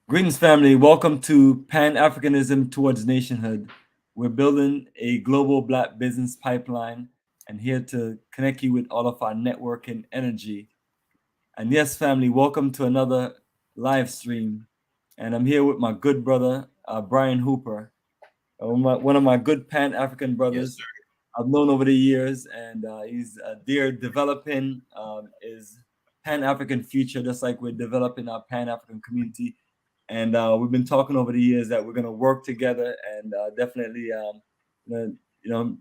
Greetings, family. Welcome to Pan Africanism Towards Nationhood. We're building a global Black business pipeline and here to connect you with all of our networking energy. And yes, family, welcome to another live stream. And I'm here with my good brother, Bryan Hooper, one of my good Pan African brothers I've known over the years. And he's there developing his Pan African future, just like we're developing our Pan African community. And we've been talking over the years that we're going to work together and definitely, you know,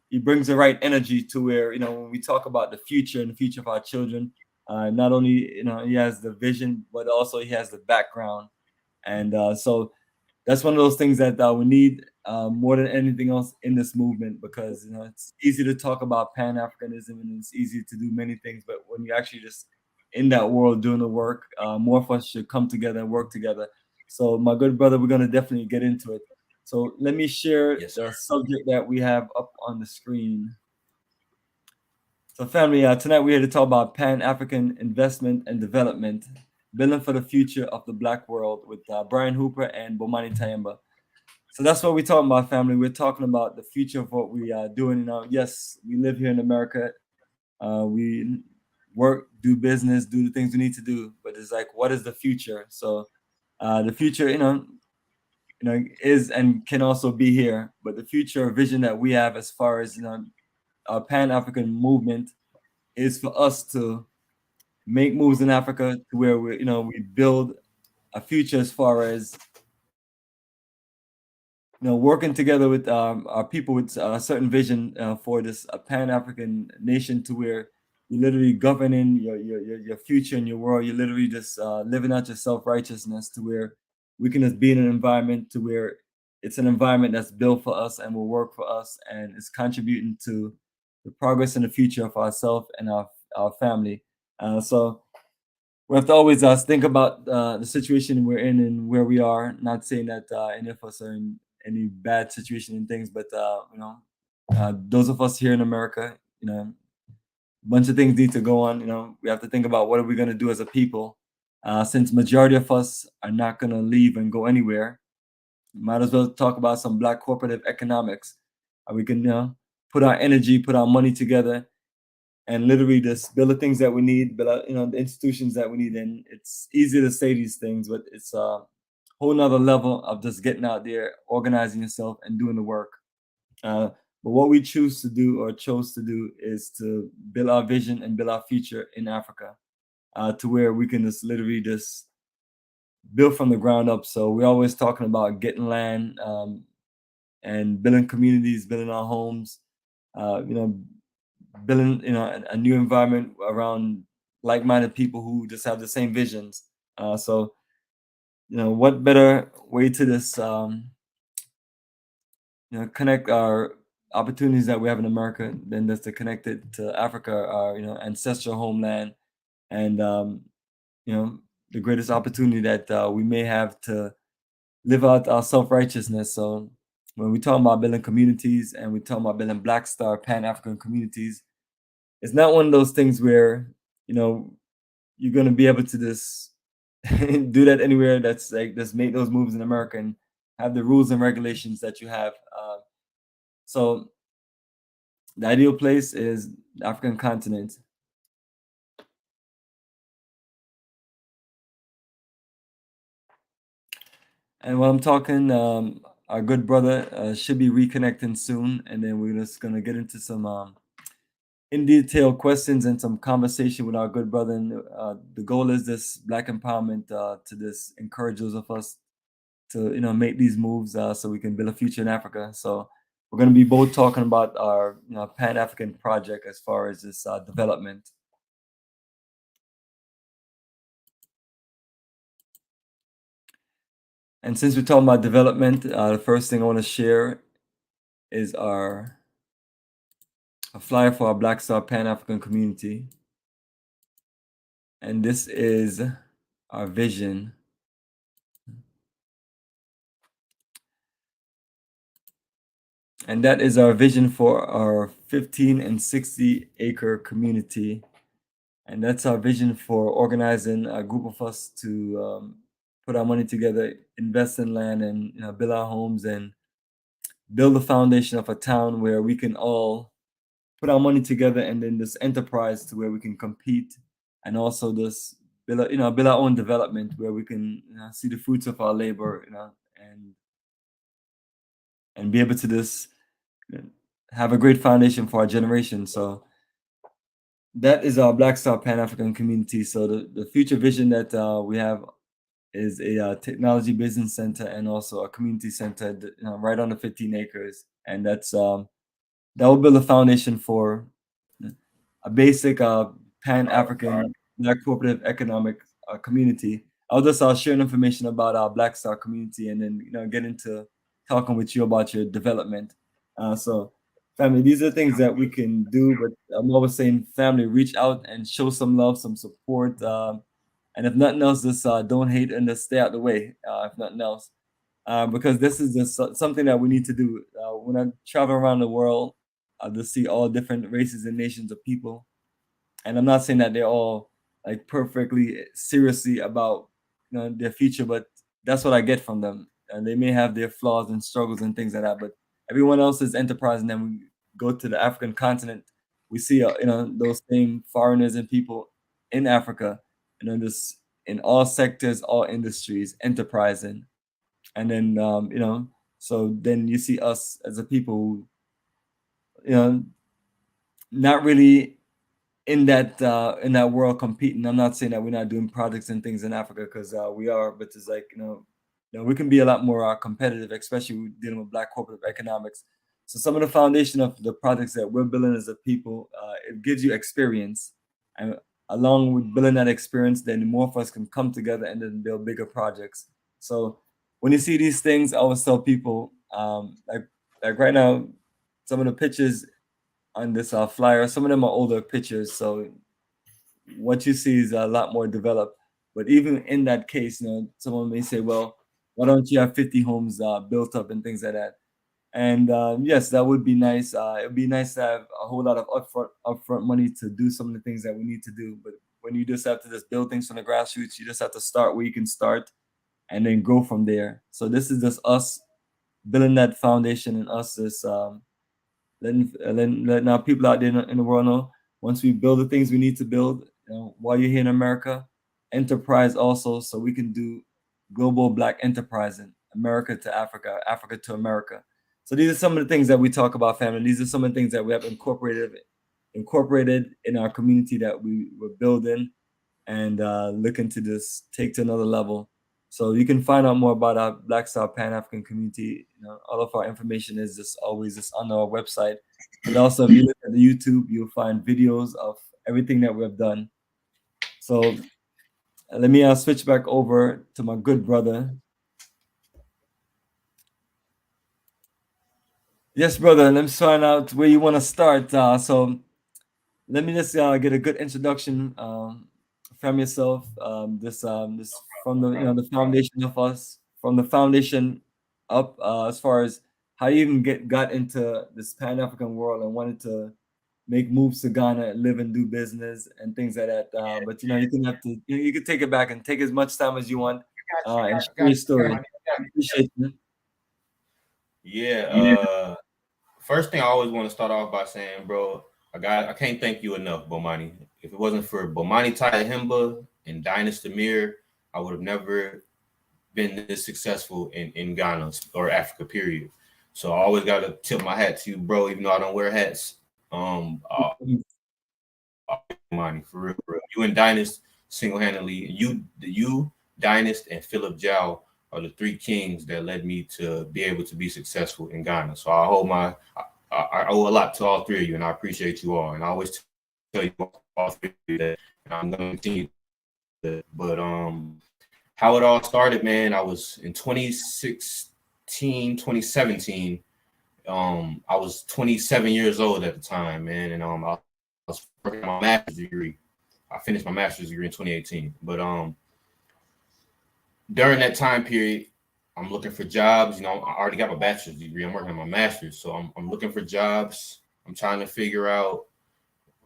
he brings the right energy to where, when we talk about the future and the future of our children, not only, he has the vision, but also he has the background. And so that's one of those things that we need more than anything else in this movement because, it's easy to talk about Pan-Africanism and it's easy to do many things, but when you actually just in that world doing the work, more of us should come together and work together. So my good brother, we're going to definitely get into it. So let me share the subject that we have up on the screen. So family, tonight we're here to talk about Pan-African investment and development, building for the future of the Black world with Bryan Hooper and Bomani Tyehimba. So that's what we're talking about, family. We're talking about the future of what we are doing. Yes, we live here in America. We work, do business, do the things we need to do. But it's like, what is the future? So the future, is and can also be here. But the future vision that we have, as far as our Pan African movement, is for us to make moves in Africa to where we build a future as far as working together with our people with a certain vision for this Pan-African nation to where you're literally governing your future and your world. You're literally just living out your self-righteousness to where we can just be in an environment to where it's an environment that's built for us and will work for us and is contributing to the progress and the future of ourselves and our family. So we have to always think about the situation we're in and where we are. Not saying that any of us are in any bad situation and things, but those of us here in America, a bunch of things need to go on. We have to think about what are we going to do as a people, since majority of us are not going to leave and go anywhere. Might as well talk about some Black corporative economics. We can put our energy, put our money together and literally just build the things that we need, build out, the institutions that we need. And it's easy to say these things, but it's a whole nother level of just getting out there, organizing yourself, and doing the work. But what we choose to do or chose to do is to build our vision and build our future in Africa, to where we can just literally just build from the ground up. So we're always talking about getting land and building communities, building our homes, building a new environment around like-minded people who just have the same visions. So what better way to this connect our opportunities that we have in America than just to connect it to Africa, our ancestral homeland, and the greatest opportunity that we may have to live out our self-righteousness. So when we talk about building communities and we talk about building Black Star Pan-African communities, it's not one of those things where you're going to be able to just do that anywhere that's like just make those moves in America and have the rules and regulations that you have. So the ideal place is the African continent. And while I'm talking, our good brother should be reconnecting soon, and then we're just gonna get into some in detail questions and some conversation with our good brother. And the goal is this Black empowerment to this encourage those of us to make these moves so we can build a future in Africa. So we're going to be both talking about our Pan African project as far as this development. And since we're talking about development, the first thing I want to share is a flyer for our Black Star Pan African community. And this is our vision. And that is our vision for our 15 and 60 acre community. And that's our vision for organizing a group of us to put our money together, invest in land, and build our homes and build the foundation of a town where we can all put our money together and then this enterprise to where we can compete and also this build our own development where we can see the fruits of our labor, and be able to just have a great foundation for our generation. So that is our Black Star Pan African community. So the future vision that we have is a technology business center and also a community center, right on the 15 acres, and that will build a foundation for a basic Pan-African Black cooperative economic community. I'll just share information about our Black Star community and then get into talking with you about your development. So family, these are things that we can do, but I'm always saying family, reach out and show some love, some support. And if nothing else, just don't hate and just stay out the way, if nothing else. Because this is just something that we need to do. When I travel around the world, I just see all different races and nations of people, and I'm not saying that they're all like perfectly seriously about their future, but that's what I get from them. And they may have their flaws and struggles and things like that, but everyone else is enterprise. And then we go to the African continent, we see those same foreigners and people in Africa, just in all sectors, all industries, enterprising. And then so then you see us as a people who, not really in that world competing. I'm not saying that we're not doing projects and things in Africa, because we are, but it's like we can be a lot more competitive, especially dealing with Black corporate economics. So some of the foundation of the projects that we're building as a people, it gives you experience, and along with building that experience, then more of us can come together and then build bigger projects. So when you see these things, I always tell people, like right now, some of the pictures on this flyer, some of them are older pictures, so what you see is a lot more developed. But even in that case, someone may say, well, why don't you have 50 homes built up and things like that? And yes, that would be nice. It would be nice to have a whole lot of upfront money to do some of the things that we need to do. But when you just have to just build things from the grassroots, you just have to start where you can start and then grow from there. So this is just us building that foundation, and us just letting our people out there in the world know, once we build the things we need to build, while you're here in America, enterprise also, so we can do global Black enterprising, America to Africa, Africa to America. So these are some of the things that we talk about, family. These are some of the things that we have incorporated in our community that we were building and looking to just take to another level. So you can find out more about our Black Star Pan African community. All of our information is just always just on our website. But also, if you look at the YouTube, you'll find videos of everything that we've done. So let me switch back over to my good brother. Yes, brother. Let me find out where you want to start. So let me just get a good introduction from yourself. This from the foundation of us, from the foundation up, as far as how you even got into this Pan African world and wanted to make moves to Ghana, live and do business and things like that. But you can have to you can take it back and take as much time as you want and share your story. Appreciate you. Yeah. First thing I always want to start off by saying, bro, I can't thank you enough, Bomani. If it wasn't for Bomani Tyehimba and Dynasty Mir, I would have never been this successful in Ghana or Africa, period. So I always got to tip my hat to you, bro, even though I don't wear hats. Bomani, for real, bro. You and Dynasty single-handedly, you, Dynasty, and Philip Jow are the three kings that led me to be able to be successful in Ghana. So I owe a lot to all three of you, and I appreciate you all. And I always tell you all three that, and I'm going to continue to. But how it all started, man, I was in 2017. I was 27 years old at the time, man, and I was working on my master's degree. I finished my master's degree in 2018. But during that time period, I'm looking for jobs. I already got my bachelor's degree. I'm working on my master's. So I'm looking for jobs. I'm trying to figure out,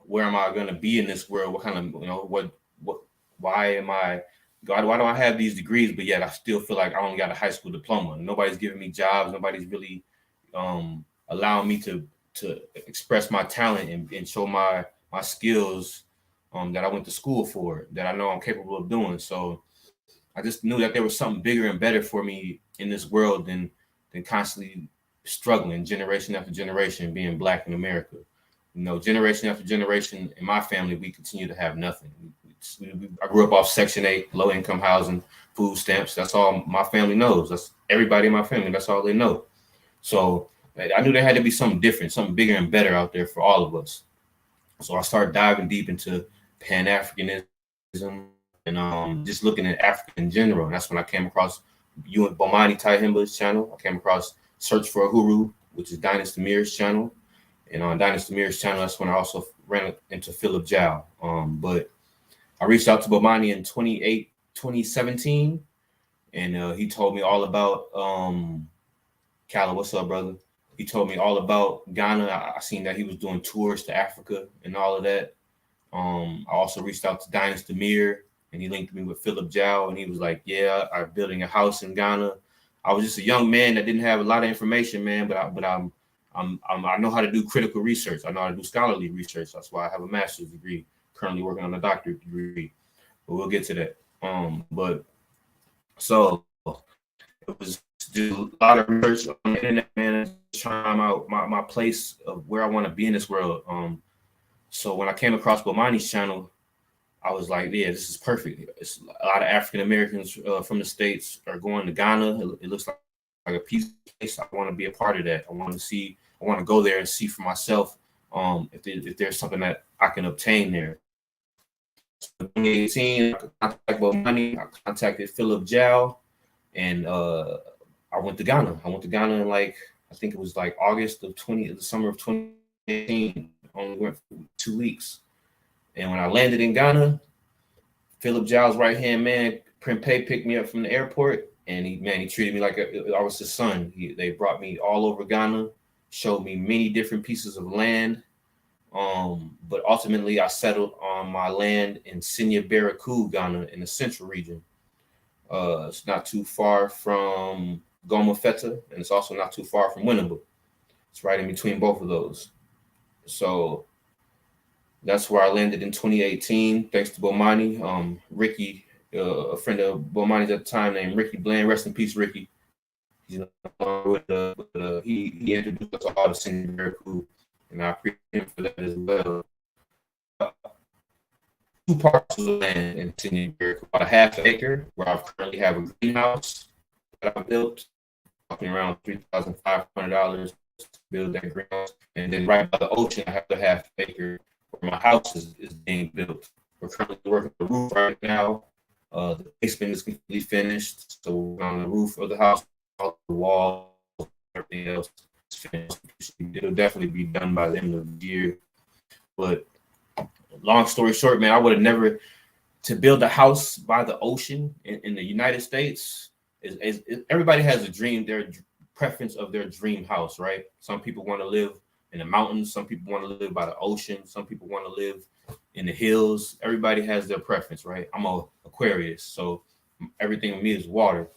where am I going to be in this world? What kind of, why am I God, why do I have these degrees, but yet I still feel like I only got a high school diploma? Nobody's giving me jobs. Nobody's really allowing me to express my talent and show my skills that I went to school for, that I know I'm capable of doing. So I just knew that there was something bigger and better for me in this world than constantly struggling generation after generation being black in America. You know, generation after generation in my family, we continue to have nothing. I grew up off Section 8, low income housing, food stamps. That's all my family knows. That's everybody in my family. That's all they know. So I knew there had to be something different, something bigger and better out there for all of us. So I started diving deep into Pan Africanism and just looking at Africa in general. And that's when I came across you and Bomani Tyehimba's channel. I came across Search for Uhuru, which is Dynasty Mir's channel. And on Dynasty Mir's channel, that's when I also ran into Philip Zhao. But I reached out to Bomani in 2017, and he told me all about Calla. What's up, brother? He told me all about Ghana. I seen that he was doing tours to Africa and all of that. I also reached out to Dynasty Mir, and he linked me with Philip Zhao, and he was like, "Yeah, I'm building a house in Ghana." I was just a young man that didn't have a lot of information, man, but I know how to do critical research. I know how to do scholarly research. That's why I have a master's degree. Currently working on a doctorate degree, but we'll get to that. But so it was just a lot of research on the internet, man, trying to find out my place of where I want to be in this world. So when I came across Bomani's channel, I was like, yeah, this is perfect. It's a lot of African Americans from the States are going to Ghana. It looks like a peaceful place. I want to be a part of that. I want to go there and see for myself if there's something that I can obtain there. So in 2018, I contacted Bomani. I contacted Philip Zhao, and I went to Ghana. I went to Ghana in I think it was like the summer of 2018. Only went for 2 weeks. And when I landed in Ghana, Philip Zhao's right hand man, Prempeh, picked me up from the airport, and he treated me like I was his son. They brought me all over Ghana, showed me many different pieces of land. But ultimately, I settled on my land in Sinya Beraku, Ghana, in the central region. It's not too far from Goma Feta, and it's also not too far from Winneba. It's right in between both of those. So that's where I landed in 2018, thanks to Bomani. Ricky, a friend of Bomani's at the time named Ricky Bland. Rest in peace, Ricky. He's he introduced us all to Sinya Beraku, and I appreciate him for that as well. 2 parcels of land in Sinya Beraku, about a half acre, where I currently have a greenhouse that I built, talking around $3,500 to build that greenhouse. And then right by the ocean, I have the half acre where my house is being built. We're currently working on the roof right now. The basement is completely finished. So we're on the roof of the house, all the walls, everything else is finished. It'll definitely be done by the end of the year. But long story short, man, I would have never, to build a house by the ocean in the United States, is everybody has a dream, their preference of their dream house, right? Some people want to live in the mountains. Some people want to live by the ocean. Some people want to live in the hills. Everybody has their preference, right? I'm an Aquarius, so everything with me is water.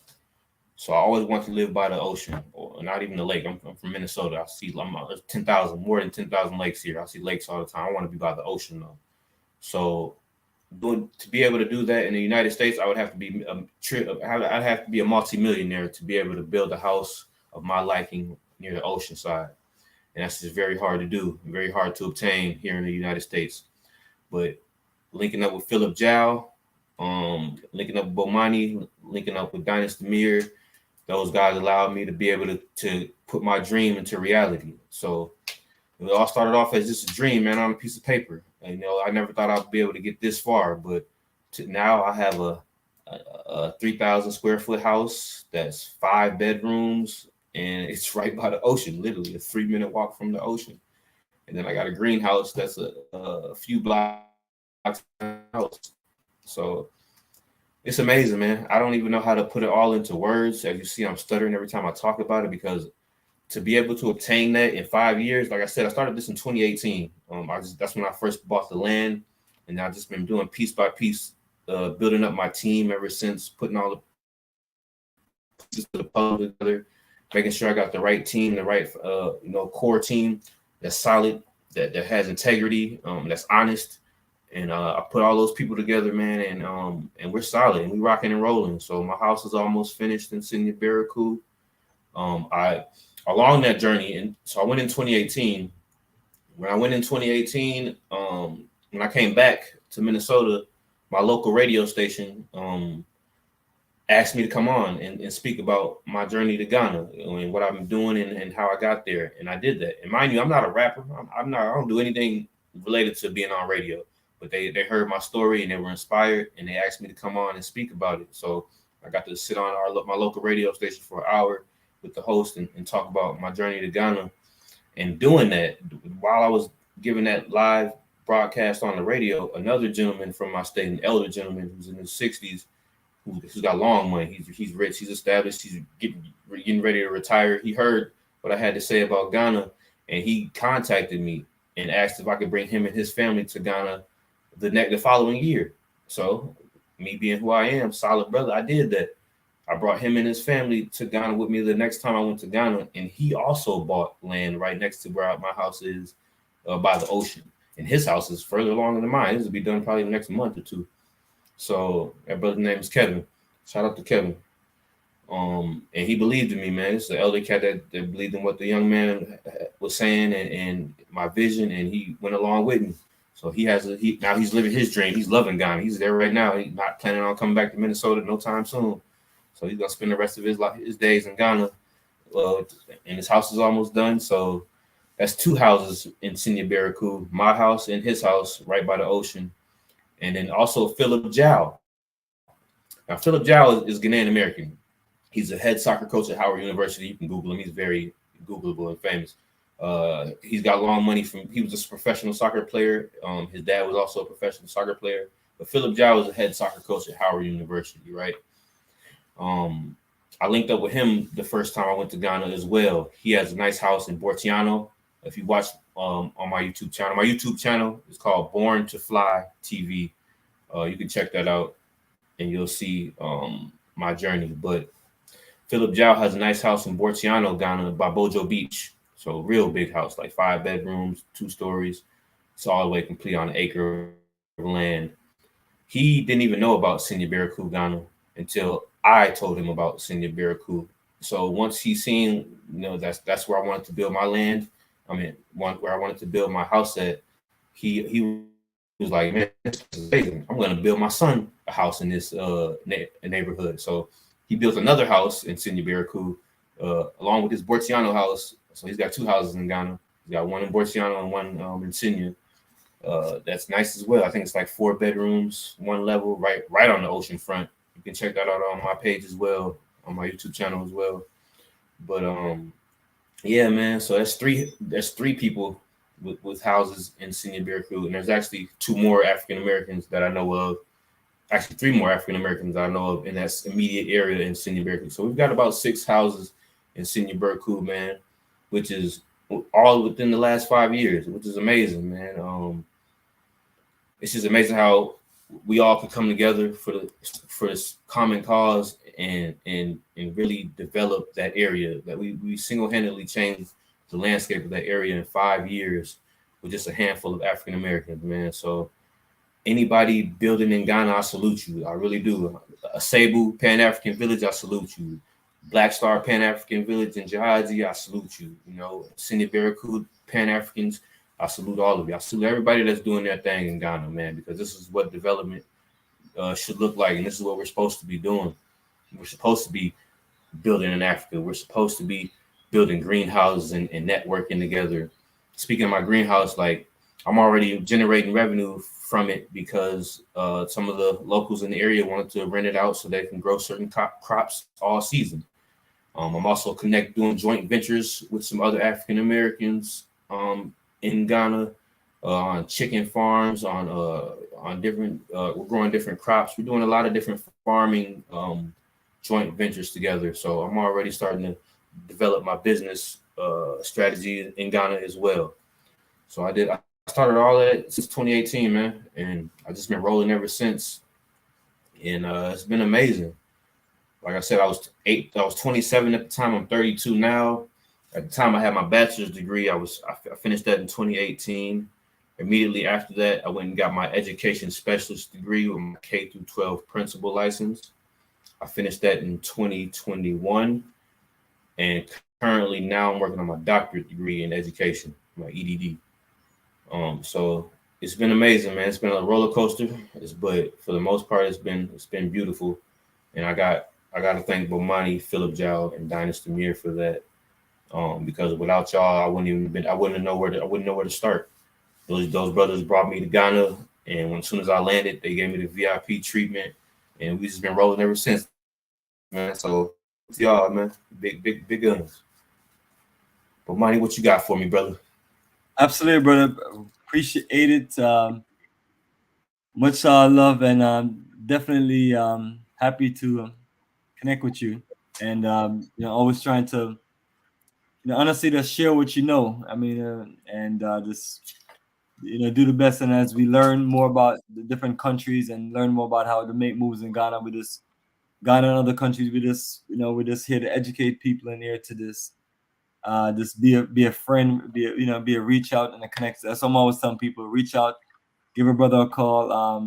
So I always want to live by the ocean, or not even the lake. I'm from Minnesota. I see there's 10,000, more than 10,000 lakes here. I see lakes all the time. I want to be by the ocean though. So to be able to do that in the United States, I would have to be I'd have to be a multimillionaire to be able to build a house of my liking near the ocean side. And that's just very hard to do, very hard to obtain here in the United States. But linking up with Philip Zhao, linking up with Bomani, linking up with Dynasty Mir, those guys allowed me to be able to put my dream into reality. So it all started off as just a dream, man, on a piece of paper. And, I never thought I'd be able to get this far, but now I have a 3,000 square foot house that's 5 bedrooms, and it's right by the ocean, literally a 3-minute walk from the ocean. And then I got a greenhouse that's a few blocks from the house. So it's amazing, man. I don't even know how to put it all into words. As you see, I'm stuttering every time I talk about it, because to be able to obtain that in 5 years, like I said, I started this in 2018. That's when I first bought the land, and I've just been doing piece by piece building up my team ever since, putting all the pieces to the puzzle together, making sure I got the right team, the right core team that's solid, that has integrity, that's honest. And I put all those people together, man, and we're solid and we rocking and rolling. So my house is almost finished in Sydney Barracuda. I along that journey, and so I went in 2018. When I went in 2018, when I came back to Minnesota, my local radio station asked me to come on and speak about my journey to Ghana and what I've been doing and how I got there. And I did that. And mind you, I'm not a rapper. I'm not. I don't do anything related to being on radio. But they heard my story and they were inspired and they asked me to come on and speak about it. So I got to sit on my local radio station for an hour with the host and talk about my journey to Ghana. And doing that, while I was giving that live broadcast on the radio, another gentleman from my state, an elder gentleman who's in his 60s, who's got long money. He's rich. He's established. He's getting ready to retire. He heard what I had to say about Ghana, and he contacted me and asked if I could bring him and his family to Ghana the following year. So, me being who I am, solid brother, I did that. I brought him and his family to Ghana with me the next time I went to Ghana, and he also bought land right next to where my house is, by the ocean. And his house is further along than mine. This will be done probably the next month or two. So that brother's name is Kevin. Shout out to Kevin. And he believed in me, man. It's the elder cat that believed in what the young man was saying and my vision, and he went along with me. So now he's living his dream. He's loving Ghana. He's there right now. He's not planning on coming back to Minnesota no time soon. So he's gonna spend the rest of his days in Ghana. And his house is almost done. So that's two houses in Sydney Barracuda, my house and his house right by the ocean. And then also Philip Jow. Now, Philip Jow is Ghanaian American. He's a head soccer coach at Howard University. You can Google him. He's very Googleable and famous. He's got long money he was a professional soccer player. His dad was also a professional soccer player. But Philip Jow is a head soccer coach at Howard University, right? I linked up with him the first time I went to Ghana as well. He has a nice house in Bortiano. If you watch on my YouTube channel is called Born to Fly TV. You can check that out and you'll see my journey. But Philip Jow has a nice house in Bortiano, Ghana, by Bojo Beach. So real big house, like 5 bedrooms, 2 stories. It's all the way complete on an acre of land. He didn't even know about Sydney Barracuda, Ghana until I told him about Sydney Barracuda. So once he seen, that's where I wanted to build my land. Where I wanted to build my house at. He was like, man, this is amazing. I'm going to build my son a house in this neighborhood. So he built another house in Sydney Barracuda, along with his Bortiano house. So he's got 2 houses in Ghana. He's got one in Bortiano and one in Sydney. That's nice as well. I think it's like 4 bedrooms, 1 level, right on the ocean front. You can check that out on my page as well, on my YouTube channel as well. But yeah, man. So that's 3 people with houses in Sydney Barracuda, and there's actually 2 more African Americans that I know of. Actually, 3 more African Americans I know of in that immediate area in Sydney Barracuda. So we've got about 6 houses in Sydney Barracuda, man, which is all within the last 5 years, which is amazing, man. It's just amazing how we all can come together for this common cause and really develop that area. That we single-handedly changed the landscape of that area in 5 years with just a handful of African Americans, man. So anybody building in Ghana, I salute you. I really do. Asebu Pan-African Village, I salute you. Black Star Pan-African Village in Jahazi, I salute you. Sydney Barracuda Pan-Africans, I salute all of you. I salute everybody that's doing their thing in Ghana, man, because this is what development should look like, and this is what we're supposed to be doing. We're supposed to be building in Africa. We're supposed to be building greenhouses and networking together. Speaking of my greenhouse, like I'm already generating revenue from it because some of the locals in the area wanted to rent it out so they can grow certain crops all season. I'm also doing joint ventures with some other African Americans in Ghana on chicken farms, on different. We're growing different crops. We're doing a lot of different farming joint ventures together. So I'm already starting to develop my business strategy in Ghana as well. So I started all that since 2018, man, and I just been rolling ever since. and it's been amazing. Like I said, I was 27 at the time. I'm 32 now. At the time I had my bachelor's degree, I finished that in 2018. Immediately after that, I went and got my education specialist degree with my K through 12 principal license. I finished that in 2021, and currently now I'm working on my doctorate degree in education, my EDD. So it's been amazing, man. It's been a roller coaster, but for the most part, it's been beautiful, and I got to thank Bomani, Philip Jow, and Dynasty Mir for that. Because without y'all, I wouldn't know where to start. Those brothers brought me to Ghana, and as soon as I landed, they gave me the VIP treatment, and we just been rolling ever since, man. So it's y'all, man, big guns. But Monty, what you got for me, brother? Absolutely, brother. Appreciate it. Much love, and definitely happy to connect with you. And always trying to, honestly, to share what you know. I mean, and just do the best. And as we learn more about the different countries and learn more about how to make moves in Ghana, we just Ghana and other countries, we're just here to educate people and here to just be a friend, be a reach out and a connect. That's what I'm always telling people: reach out, give a brother a call.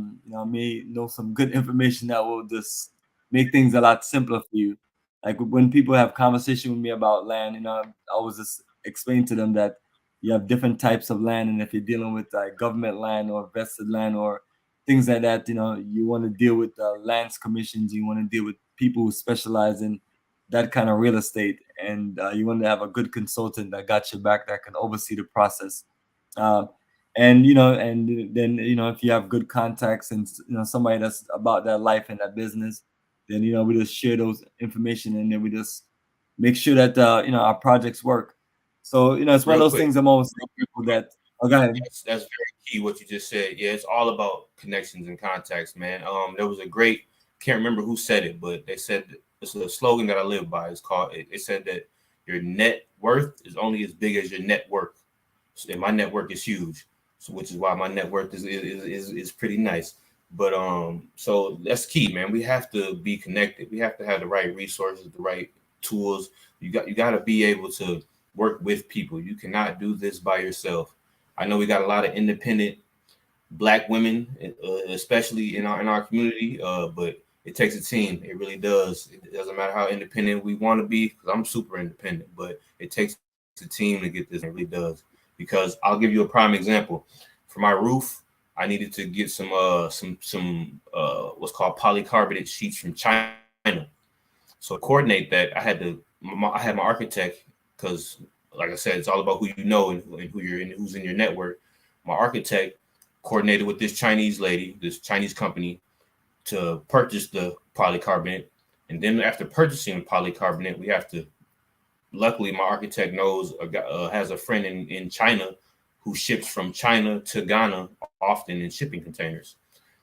May know some good information that will just make things a lot simpler for you. Like when people have conversation with me about land, I always just explain to them that you have different types of land, and if you're dealing with like government land or vested land or things like that, you want to deal with lands commissions. You want to deal with people who specialize in that kind of real estate, and you want to have a good consultant that got your back that can oversee the process. Uh, and then if you have good contacts and somebody that's about that life and that business, then we just share those information, and then we just make sure that our projects work. So it's one of Real those quick, things I'm always telling people that. Oh, go ahead. that's very key what you just said. Yeah, it's all about connections and contacts, man. There was a great, can't remember who said it, but they said it's a slogan that I live by. It's called. It said that your net worth is only as big as your network, and my network is huge, so which is why my net worth is pretty nice. But so that's key, man. We have to be connected. We have to have the right resources, the right tools. You got to be able to work with people. You cannot do this by yourself. I know we got a lot of independent Black women, especially in our community, but it takes a team. It really does. It doesn't matter how independent we want to be, because I'm super independent, but it takes a team to get this. It really does. Because I'll give you a prime example. For my roof, I needed to get some what's called polycarbonate sheets from China. So to coordinate that, I had my architect, because like I said, it's all about who you know and who's in your network. My architect coordinated with this Chinese lady, this Chinese company, to purchase the polycarbonate. And then after purchasing the polycarbonate, we have to. Luckily, my architect has a friend in China who ships from China to Ghana often in shipping containers.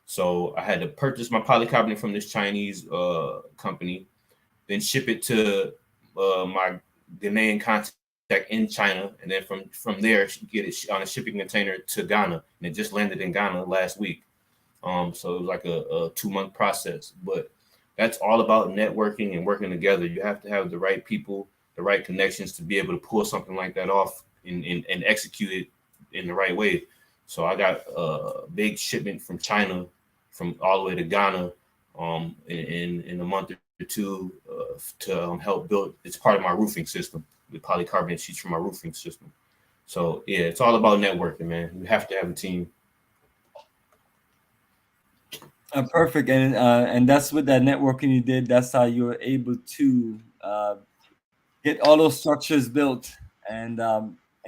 So I had to purchase my polycarbonate from this Chinese company, then ship it to my Ghanaian contact in China, and then from there get it on a shipping container to Ghana, and it just landed in Ghana last week. So it was like a 2-month process, but that's all about networking and working together. You have to have the right people, the right connections to be able to pull something like that off and execute it in the right way. So I got a big shipment from China, from all the way to Ghana, in a month or two, to help build. It's part of my roofing system, the polycarbonate sheets from my roofing system. So yeah, it's all about networking, man. You have to have a team. Perfect, and that's what that networking you did. That's how you were able to get all those structures built and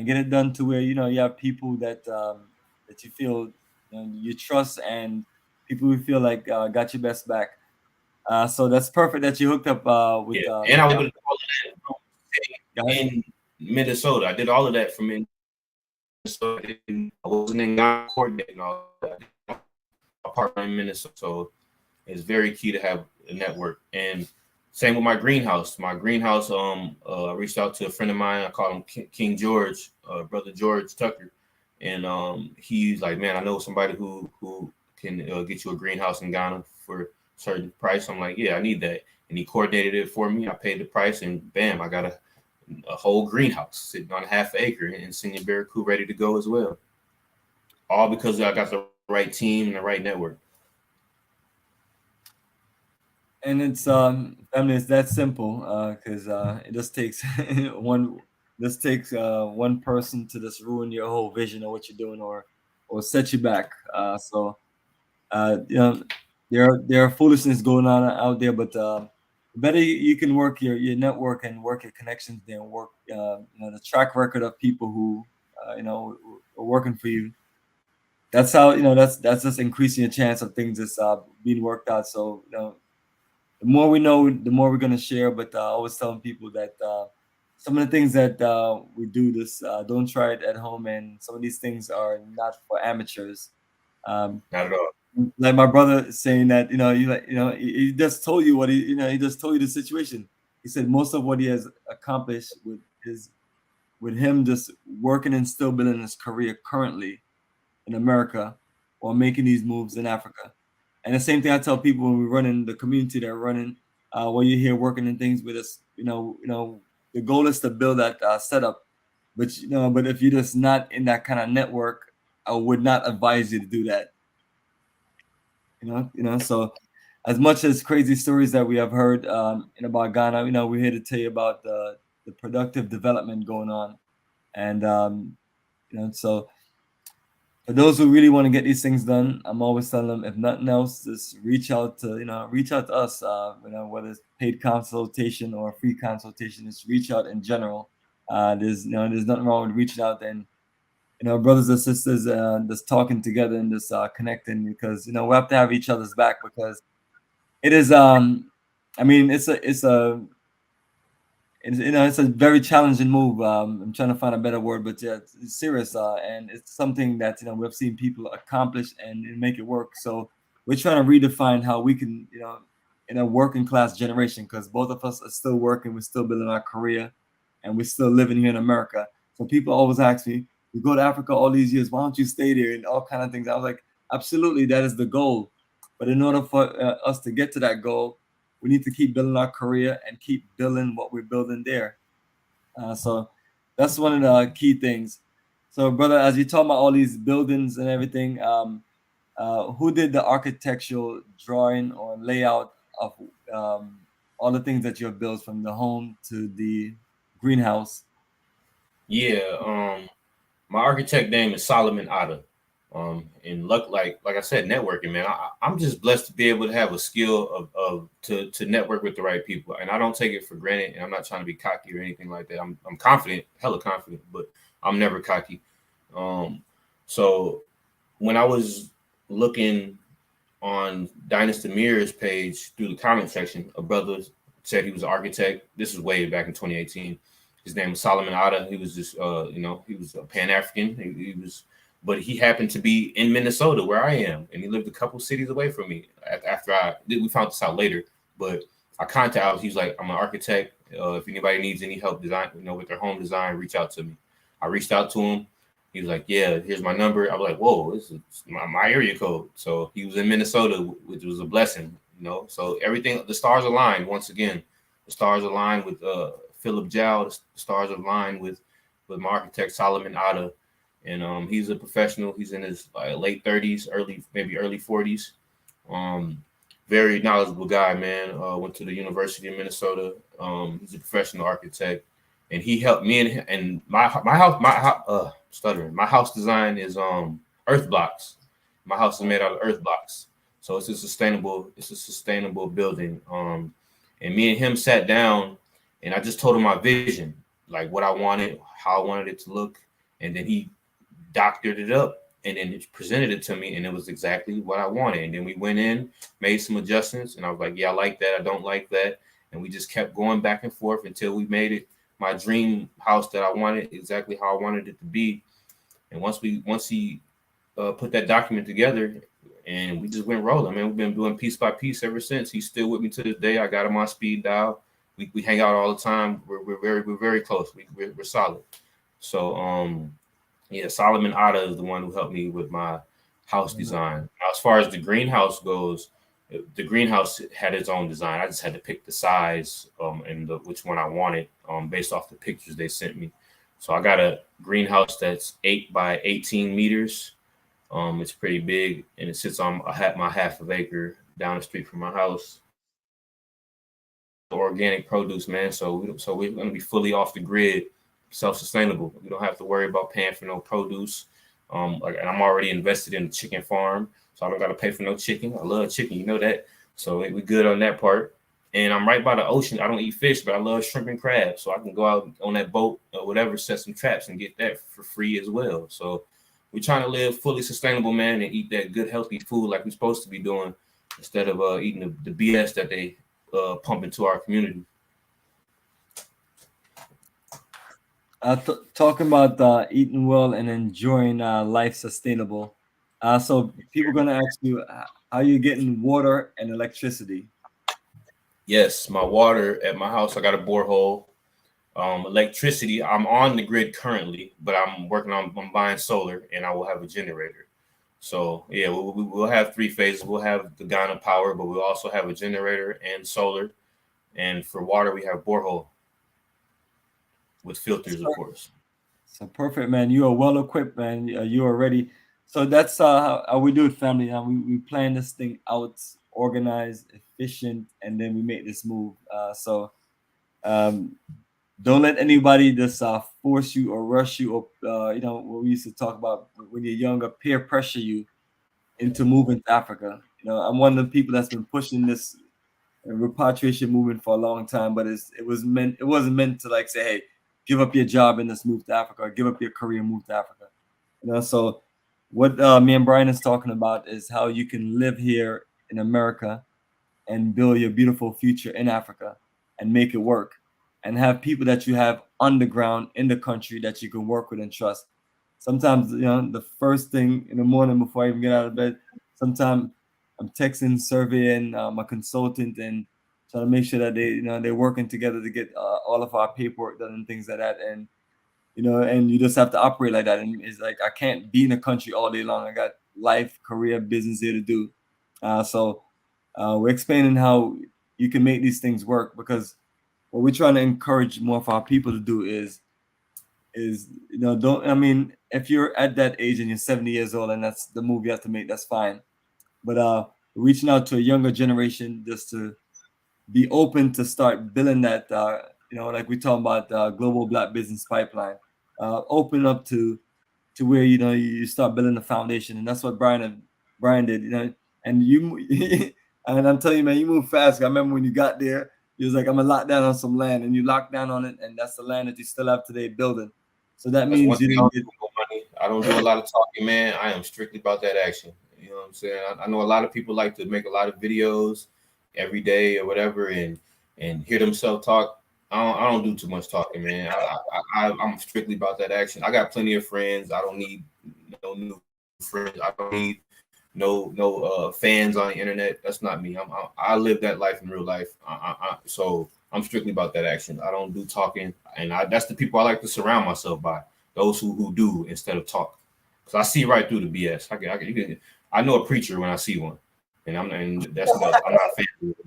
get it done to where you have people that you feel you trust, and people who feel like got your best back. So that's perfect that you hooked up Yeah, with and I was able to do all of that from guys. in Minnesota. I did all of that from Minnesota. I wasn't in Ghana coordinating all that. A partner in Minnesota, so it's very key to have a network. And same with my greenhouse. I reached out to a friend of mine. I called him King George, brother George Tucker, and he's like, man, I know somebody who can get you a greenhouse in Ghana for certain price. I'm like, yeah, I need that. And he coordinated it for me. I paid the price, and bam, I got a whole greenhouse sitting on half an acre in Senior Barracu ready to go as well. All because I got the right team and the right network. And it's I mean it's that simple because it just takes one one person to just ruin your whole vision of what you're doing or set you back. So you know there are foolishness going on out there, but the better you can work your network and work your connections there and work the track record of people who are working for you. That's how that's just increasing your chance of things just being worked out. So the more we know, the more we're gonna share. But I always telling people that some of the things that we do this don't try it at home, and some of these things are not for amateurs. Um, Not at all. like my brother saying that he just told you what he just told you the situation. He said most of what he has accomplished with him just working and still building his career currently in America while making these moves in Africa. And the same thing I tell people when we run in the community that are running, while you're here working and things with us, the goal is to build that setup. But but if you're just not in that kind of network, I would not advise you to do that. So as much as crazy stories that we have heard about Ghana, we're here to tell you about the productive development going on, and so for those who really want to get these things done, I'm always telling them, if nothing else, just reach out to us. Whether it's paid consultation or free consultation, just reach out in general. There's nothing wrong with reaching out and brothers and sisters, just talking together and just connecting because we have to have each other's back because it is I mean it's a very challenging move. I'm trying to find a better word, but yeah, it's serious, and it's something that we've seen people accomplish and make it work. So we're trying to redefine how we can, in a working class generation, because both of us are still working, we're still building our career, and we're still living here in America. So people always ask me, "You go to Africa all these years, why don't you stay there?" And all kind of things. I was like, absolutely, that is the goal. But in order for us to get to that goal, we need to keep building our career and keep building what we're building there. So that's one of the key things. So, brother, as you talk about all these buildings and everything, who did the architectural drawing or layout of all the things that you have built from the home to the greenhouse? Yeah, my architect name is Solomon Otta. And luck, like I said, networking, man. I'm just blessed to be able to have a skill of to network with the right people, and I don't take it for granted. And I'm not trying to be cocky or anything like that. I'm confident, hella confident, but I'm never cocky. Um, so when I was looking on Dynasty Mirror's page through the comment section, a brother said he was an architect. This was way back in 2018. His name was Solomon Otta. He was just, he was a Pan African. He was, but he happened to be in Minnesota, where I am, and he lived a couple cities away from me. After we found this out later, but I contacted. He was like, "I'm an architect. If anybody needs any help design, with their home design, reach out to me." I reached out to him. He was like, "Yeah, here's my number." I was like, "Whoa, this is my area code." So he was in Minnesota, which was a blessing, So everything, the stars aligned once again. The stars aligned with Philip Jow. The stars aligned with my architect Solomon Otta, and he's a professional. He's in his late 30s, maybe early 40s. Um, Very knowledgeable guy, man. Went to the University of Minnesota. He's a professional architect, and he helped me and my house. Stuttering. My house design is earth blocks. My house is made out of earth blocks, so it's a sustainable building. And me and him sat down, and I just told him my vision, like what I wanted, how I wanted it to look, and then he doctored it up and then presented it to me, and it was exactly what I wanted. And then we went in, made some adjustments, and I was like, "Yeah, I like that. I don't like that." And we just kept going back and forth until we made it my dream house that I wanted, exactly how I wanted it to be. And once he put that document together, and we just went rolling, man. We've been doing piece by piece ever since. He's still with me to this day. I got him on speed dial. We hang out all the time. We're very close. We're solid. So yeah, Solomon Otta is the one who helped me with my house design. Now, as far as the greenhouse goes, The greenhouse had its own design. I just had to pick the size and which one I wanted based off the pictures they sent me. So I got a greenhouse that's 8 by 18 meters. It's pretty big, and it sits on my half of acre down the street from my house. Organic produce, man. So we're gonna be fully off the grid, self-sustainable. We don't have to worry about paying for no produce. And I'm already invested in the chicken farm, so I don't gotta pay for no chicken. I love chicken, you know that. So we good on that part. And I'm right by the ocean. I don't eat fish, but I love shrimp and crab, so I can go out on that boat or whatever, set some traps and get that for free as well. So we're trying to live fully sustainable, man, and eat that good, healthy food like we're supposed to be doing, instead of eating the BS that they pump into our community. Talking about eating well and enjoying life sustainable. So people gonna ask you how you getting water and electricity. Yes, my water at my house, I got a borehole. Electricity, I'm on the grid currently, but I'm buying solar, and I will have a generator. So yeah, we'll have three phases. We'll have the Ghana power, but we'll also have a generator and solar. And for water, we have borehole with filters, of course. So perfect, man. You are well equipped, man. You are ready. So that's how we do it, family. We plan this thing out, organized, efficient, and then we make this move. So um, don't let anybody just force you or rush you, or what we used to talk about when you're younger, peer pressure you into moving to Africa. I'm one of the people that's been pushing this repatriation movement for a long time, but it wasn't meant to like say, hey, give up your job and just move to Africa, or give up your career and move to Africa. So what me and Bryan is talking about is how you can live here in America and build your beautiful future in Africa and make it work, and have people that you have underground in the country that you can work with and trust. Sometimes, the first thing in the morning before I even get out of bed, sometimes I'm texting, surveying my consultant, and trying to make sure that they're working together to get all of our paperwork done and things like that. And and you just have to operate like that. And it's like I can't be in the country all day long. I got life, career, business here to do. So we're explaining how you can make these things work, because what we're trying to encourage more of our people to do is don't, I mean, if you're at that age and you're 70 years old and that's the move you have to make, that's fine. But reaching out to a younger generation just to be open to start building that, like we talking about global Black business pipeline, open up to where you start building the foundation, and that's what Bryan did, and you and I'm telling you, man, you move fast. I remember when you got there, you was like, I'm gonna lock down on some land, and you locked down on it, and that's the land that you still have today building. So that That's one means you thing I didn't don't get. do no money. I don't do a lot of talking, man. I am strictly about that action. You know what I'm saying? I know a lot of people like to make a lot of videos every day or whatever, and hear themselves talk. I don't do too much talking, man. I'm strictly about that action. I got plenty of friends. I don't need no new friends. I don't need no fans on the internet. That's not me. I live that life in real life. So I'm strictly about that action. I don't do talking, and that's the people I like to surround myself by. Those who do instead of talk, because I see right through the BS. I know a preacher when I see one, and I'm not a fan of it.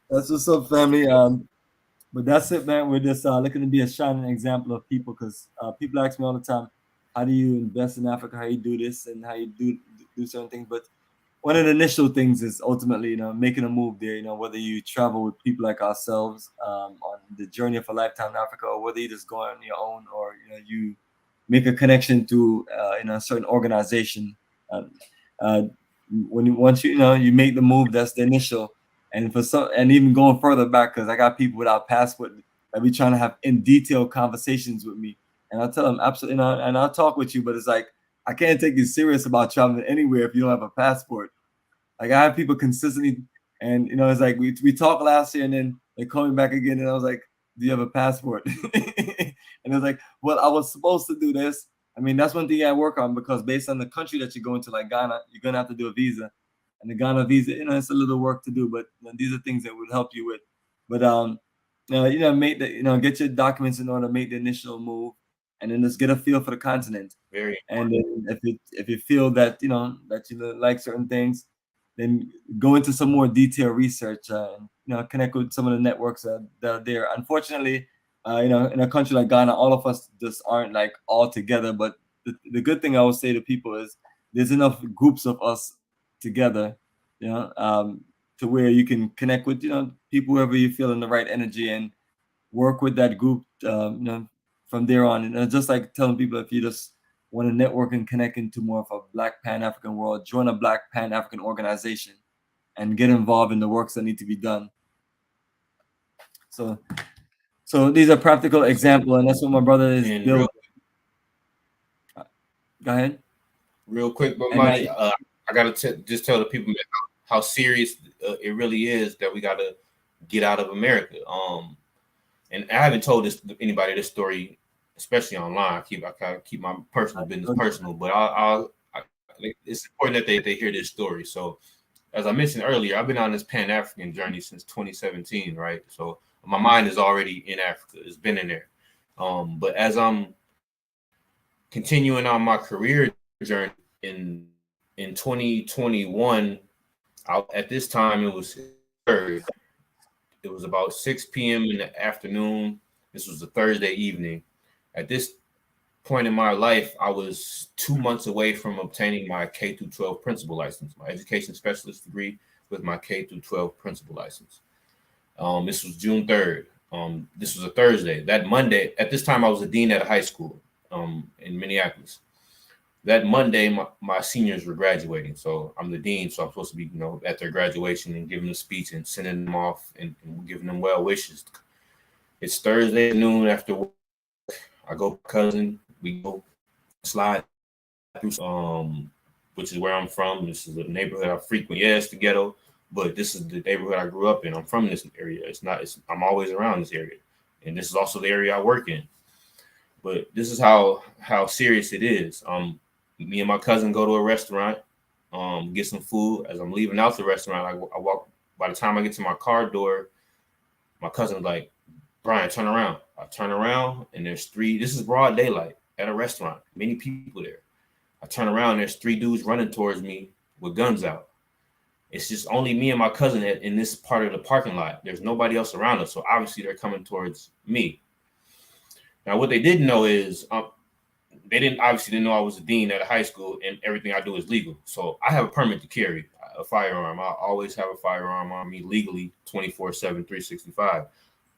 That's what's up, family. But that's it, man. We're just looking to be a shining example of people, because people ask me all the time, how do you invest in Africa? How you do this and how you do certain things? But one of the initial things is ultimately, making a move there. Whether you travel with people like ourselves on the journey of a lifetime in Africa, or whether you just go on your own, or you make a connection to a certain organization. Um, uh, once you make the move, that's the initial. And for some, and even going further back, because I got people without passport that be trying to have in detail conversations with me, and I'll tell them absolutely, and I'll talk with you, but it's like I can't take you serious about traveling anywhere if you don't have a passport. Like I have people consistently, and it's like we talked last year, and then they call me back again, and I was like, "Do you have a passport?" And it's like, "Well, I was supposed to do this." I mean, that's one thing I work on, because based on the country that you're going to, like Ghana, you're gonna have to do a visa, and the Ghana visa, it's a little work to do, but these are things that would help you with. But make the get your documents in order, make the initial move, and then just get a feel for the continent. Very And important. then if you feel that that you like certain things, then go into some more detailed research, and connect with some of the networks that are there. Unfortunately, in a country like Ghana, all of us just aren't like all together. But the good thing I would say to people is there's enough groups of us together, to where you can connect with people whoever you feel in the right energy, and work with that group, from there on. And just like telling people, if you just want to network and connect into more of a Black Pan-African world, join a Black Pan-African organization and get involved in the works that need to be done. So, these are practical example, and that's what my brother is And building. Go ahead. real quick, but And money, I gotta just tell the people how serious it really is that we gotta get out of America. And I haven't told anybody this story, especially online. I kind of keep my personal business personal, but it's important that they hear this story. So, as I mentioned earlier, I've been on this Pan African journey since 2017, right? So my mind is already in Africa. It's been in there. But as I'm continuing on my career journey in 2021, at this time it was third. It was about 6 p.m. in the afternoon. This was a Thursday evening. At this point in my life, I was 2 months away from obtaining my K through 12 principal license, my education specialist degree with my K through 12 principal license. This was June 3rd. This was a Thursday. That Monday, at this time, I was a dean at a high school in Minneapolis. That Monday, my seniors were graduating. So I'm the dean, so I'm supposed to be, at their graduation and giving them a speech and sending them off and giving them well wishes. It's Thursday noon after work. I go with my cousin. We go slide through, which is where I'm from. This is a neighborhood I frequent. Yeah, it's the ghetto, but this is the neighborhood I grew up in. I'm from this area. I'm always around this area. And this is also the area I work in. But this is how serious it is. Me and my cousin go to a restaurant, get some food. As I'm leaving out the restaurant, I walk. By the time I get to my car door, my cousin's like, "Bryan, turn around." I turn around, and there's three. This is broad daylight at a restaurant. Many people there. I turn around, there's three dudes running towards me with guns out. It's just only me and my cousin in this part of the parking lot. There's nobody else around us, so obviously they're coming towards me. Now, what they didn't know is they didn't know I was a dean at a high school and everything I do is legal. So I have a permit to carry a firearm. I always have a firearm on me legally 24/7, 365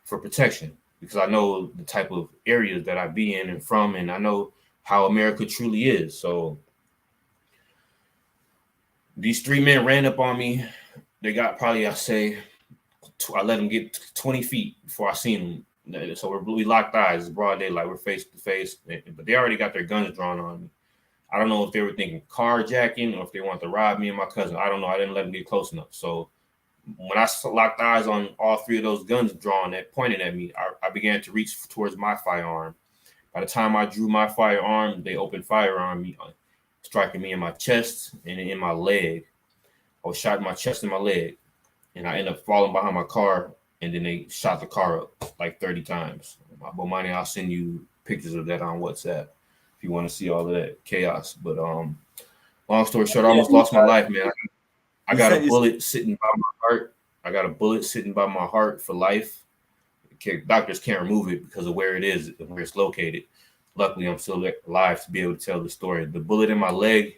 for protection, because I know the type of areas that I be in and from, and I know how America truly is. So these three men ran up on me. They got probably, I let them get 20 feet before I seen them. So we locked eyes. It's broad daylight. We're face to face, but they already got their guns drawn on me. I don't know if they were thinking carjacking or if they wanted to rob me and my cousin. I don't know. I didn't let them get close enough. So when I locked eyes on all three of those guns drawn and pointed at me, I began to reach towards my firearm. By the time I drew my firearm, they opened fire on me, striking me in my chest and in my leg. I was shot in my chest and my leg, and I ended up falling behind my car. And then they shot the car up like 30 times. Bomani, I'll send you pictures of that on WhatsApp if you want to see all of that chaos. But long story short, I almost lost my life, man. I got a bullet sitting by my heart. I got a bullet sitting by my heart for life. Doctors can't remove it because of where it is and where it's located. Luckily, I'm still alive to be able to tell the story. The bullet in my leg,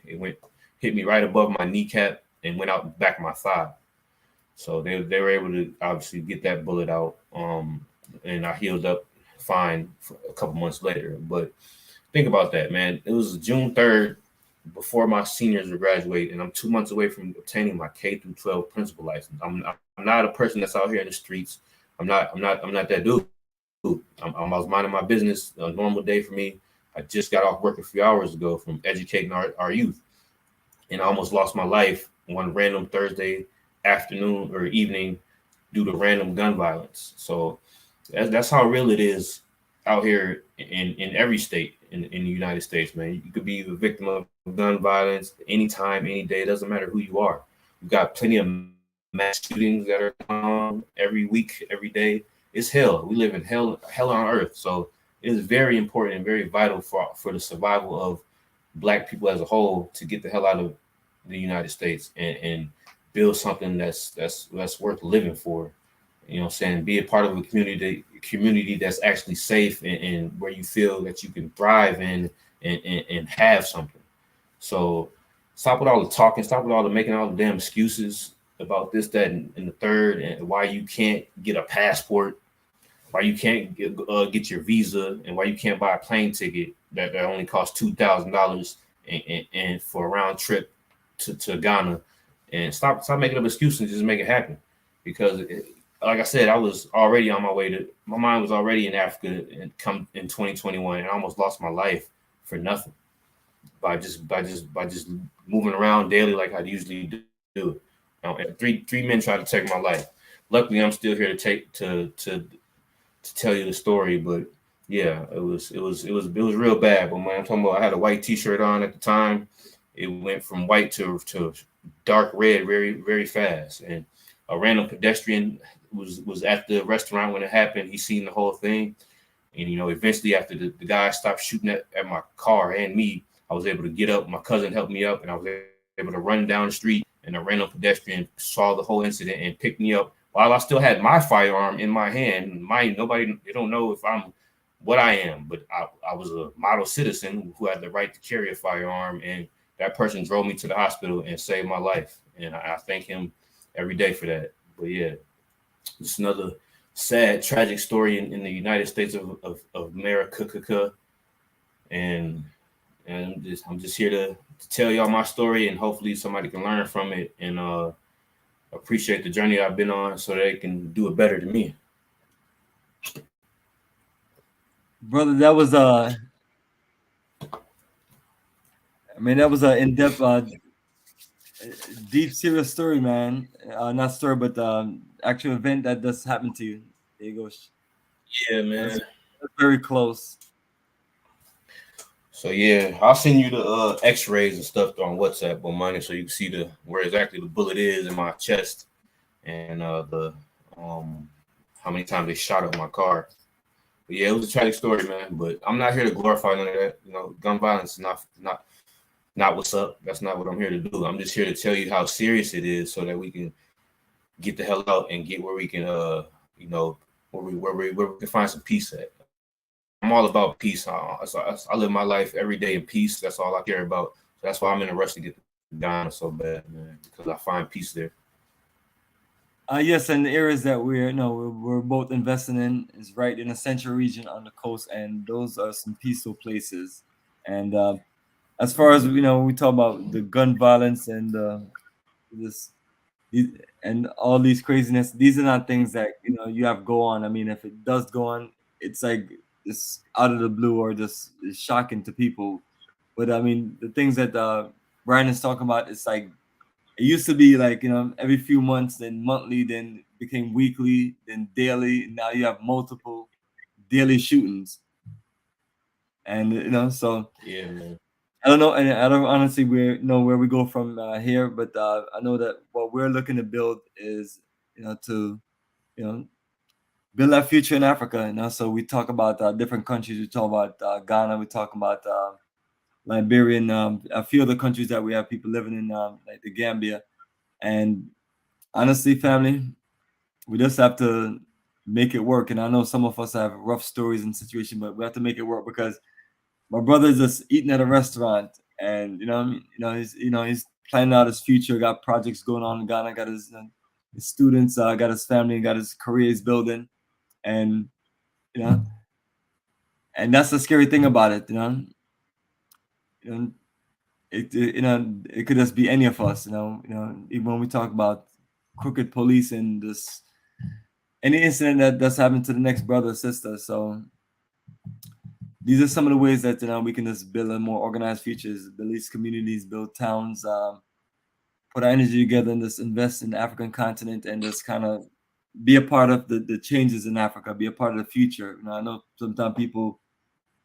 hit me right above my kneecap and went out the back of my thigh. So they were able to obviously get that bullet out, and I healed up fine for a couple months later. But think about that, man. It was June 3rd before my seniors were graduating, and I'm 2 months away from obtaining my K through 12 principal license. I'm not a person that's out here in the streets. I'm not that dude. I was minding my business, a normal day for me. I just got off work a few hours ago from educating our youth, and I almost lost my life one random Thursday afternoon or evening due to random gun violence. So that's how real it is out here in every state in the United States, man. You could be the victim of gun violence anytime, any day. It doesn't matter who you are. We've got plenty of mass shootings that are on every week, every day. It's hell. We live in hell on earth. So it is very important and very vital for the survival of Black people as a whole to get the hell out of the United States and build something that's worth living for. You know what I'm saying? Be a part of a community that's actually safe and where you feel that you can thrive in and have something. So stop with all the talking, stop with all the making all the damn excuses about this, that, and the third, and why you can't get a passport, why you can't get your visa, and why you can't buy a plane ticket that only costs $2,000 and for a round trip to Ghana. And stop making up excuses and just make it happen. Because like I said, I was already on my way to, my mind was already in Africa and come in 2021, and I almost lost my life for nothing by just moving around daily like I usually do. And three men tried to take my life. Luckily, I'm still here to tell you the story. But yeah, it was real bad. But man, I'm talking about, I had a white T-shirt on at the time. It went from white to dark red very, very fast. And a random pedestrian was at the restaurant when it happened. He seen the whole thing. And, eventually after the guy stopped shooting at my car and me, I was able to get up. My cousin helped me up, and I was able to run down the street. And a random pedestrian saw the whole incident and picked me up while I still had my firearm in my hand. They don't know if I'm what I am, but I was a model citizen who had the right to carry a firearm. And that person drove me to the hospital and saved my life. And I thank him every day for that. But yeah, just another sad, tragic story in the United States of America. And I'm just here to tell y'all my story, and hopefully somebody can learn from it and appreciate the journey I've been on so they can do it better than me. Brother, that was that was an in-depth, deep, serious story, man. Not story, but actual event that does happen to you. There you go. Yeah, man. That's very close. So yeah, I'll send you the X-rays and stuff on WhatsApp, Bomani, so you can see where exactly the bullet is in my chest, and the how many times they shot up my car. But yeah, it was a tragic story, man. But I'm not here to glorify none of that. Gun violence is not what's up. That's not what I'm here to do. I'm just here to tell you how serious it is, so that we can get the hell out and get where we can, where we can find some peace at. I'm all about peace. I live my life every day in peace. That's all I care about. So that's why I'm in a rush to get to Ghana so bad, man, because I find peace there. Yes, and the areas that we're both investing in is right in the central region on the coast, and those are some peaceful places. And as far as we talk about the gun violence and this and all these craziness, these are not things that you have go on. I mean, if it does go on, it's like it's out of the blue or just is shocking to people. But I mean, the things that Bryan is talking about, it's like it used to be like every few months, then monthly, then became weekly, then daily. Now you have multiple daily shootings, and so yeah, man. I don't know, and I don't honestly know where we go from here, but I know that what we're looking to build is to build that future in Africa. So we talk about different countries. We talk about Ghana. We talk about Liberia, and a few other countries that we have people living in, like the Gambia. And honestly, family, we just have to make it work. And I know some of us have rough stories and situations, but we have to make it work, because my brother's just eating at a restaurant, and he's planning out his future. Got projects going on in Ghana. Got his students. Got his family. Got his career he's building, and and that's the scary thing about it. It could just be any of us. Even when we talk about crooked police and this any incident that's happened to the next brother or sister. So these are some of the ways that we can just build a more organized futures, build these communities, build towns, put our energy together, and just invest in the African continent, and just kind of be a part of the changes in Africa, be a part of the future. I know sometimes people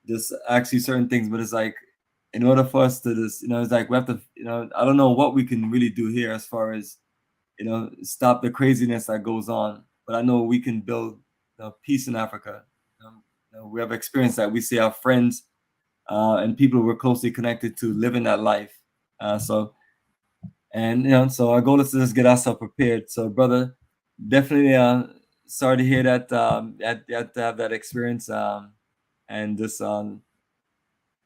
just ask you certain things, but it's like, in order for us to just, it's like we have to, I don't know what we can really do here as far as, stop the craziness that goes on, but I know we can build peace in Africa. we have experienced that. We see our friends and people we're closely connected to living that life. So so our goal is to just get ourselves prepared. So, brother, definitely sorry to hear that you had to have that experience, and just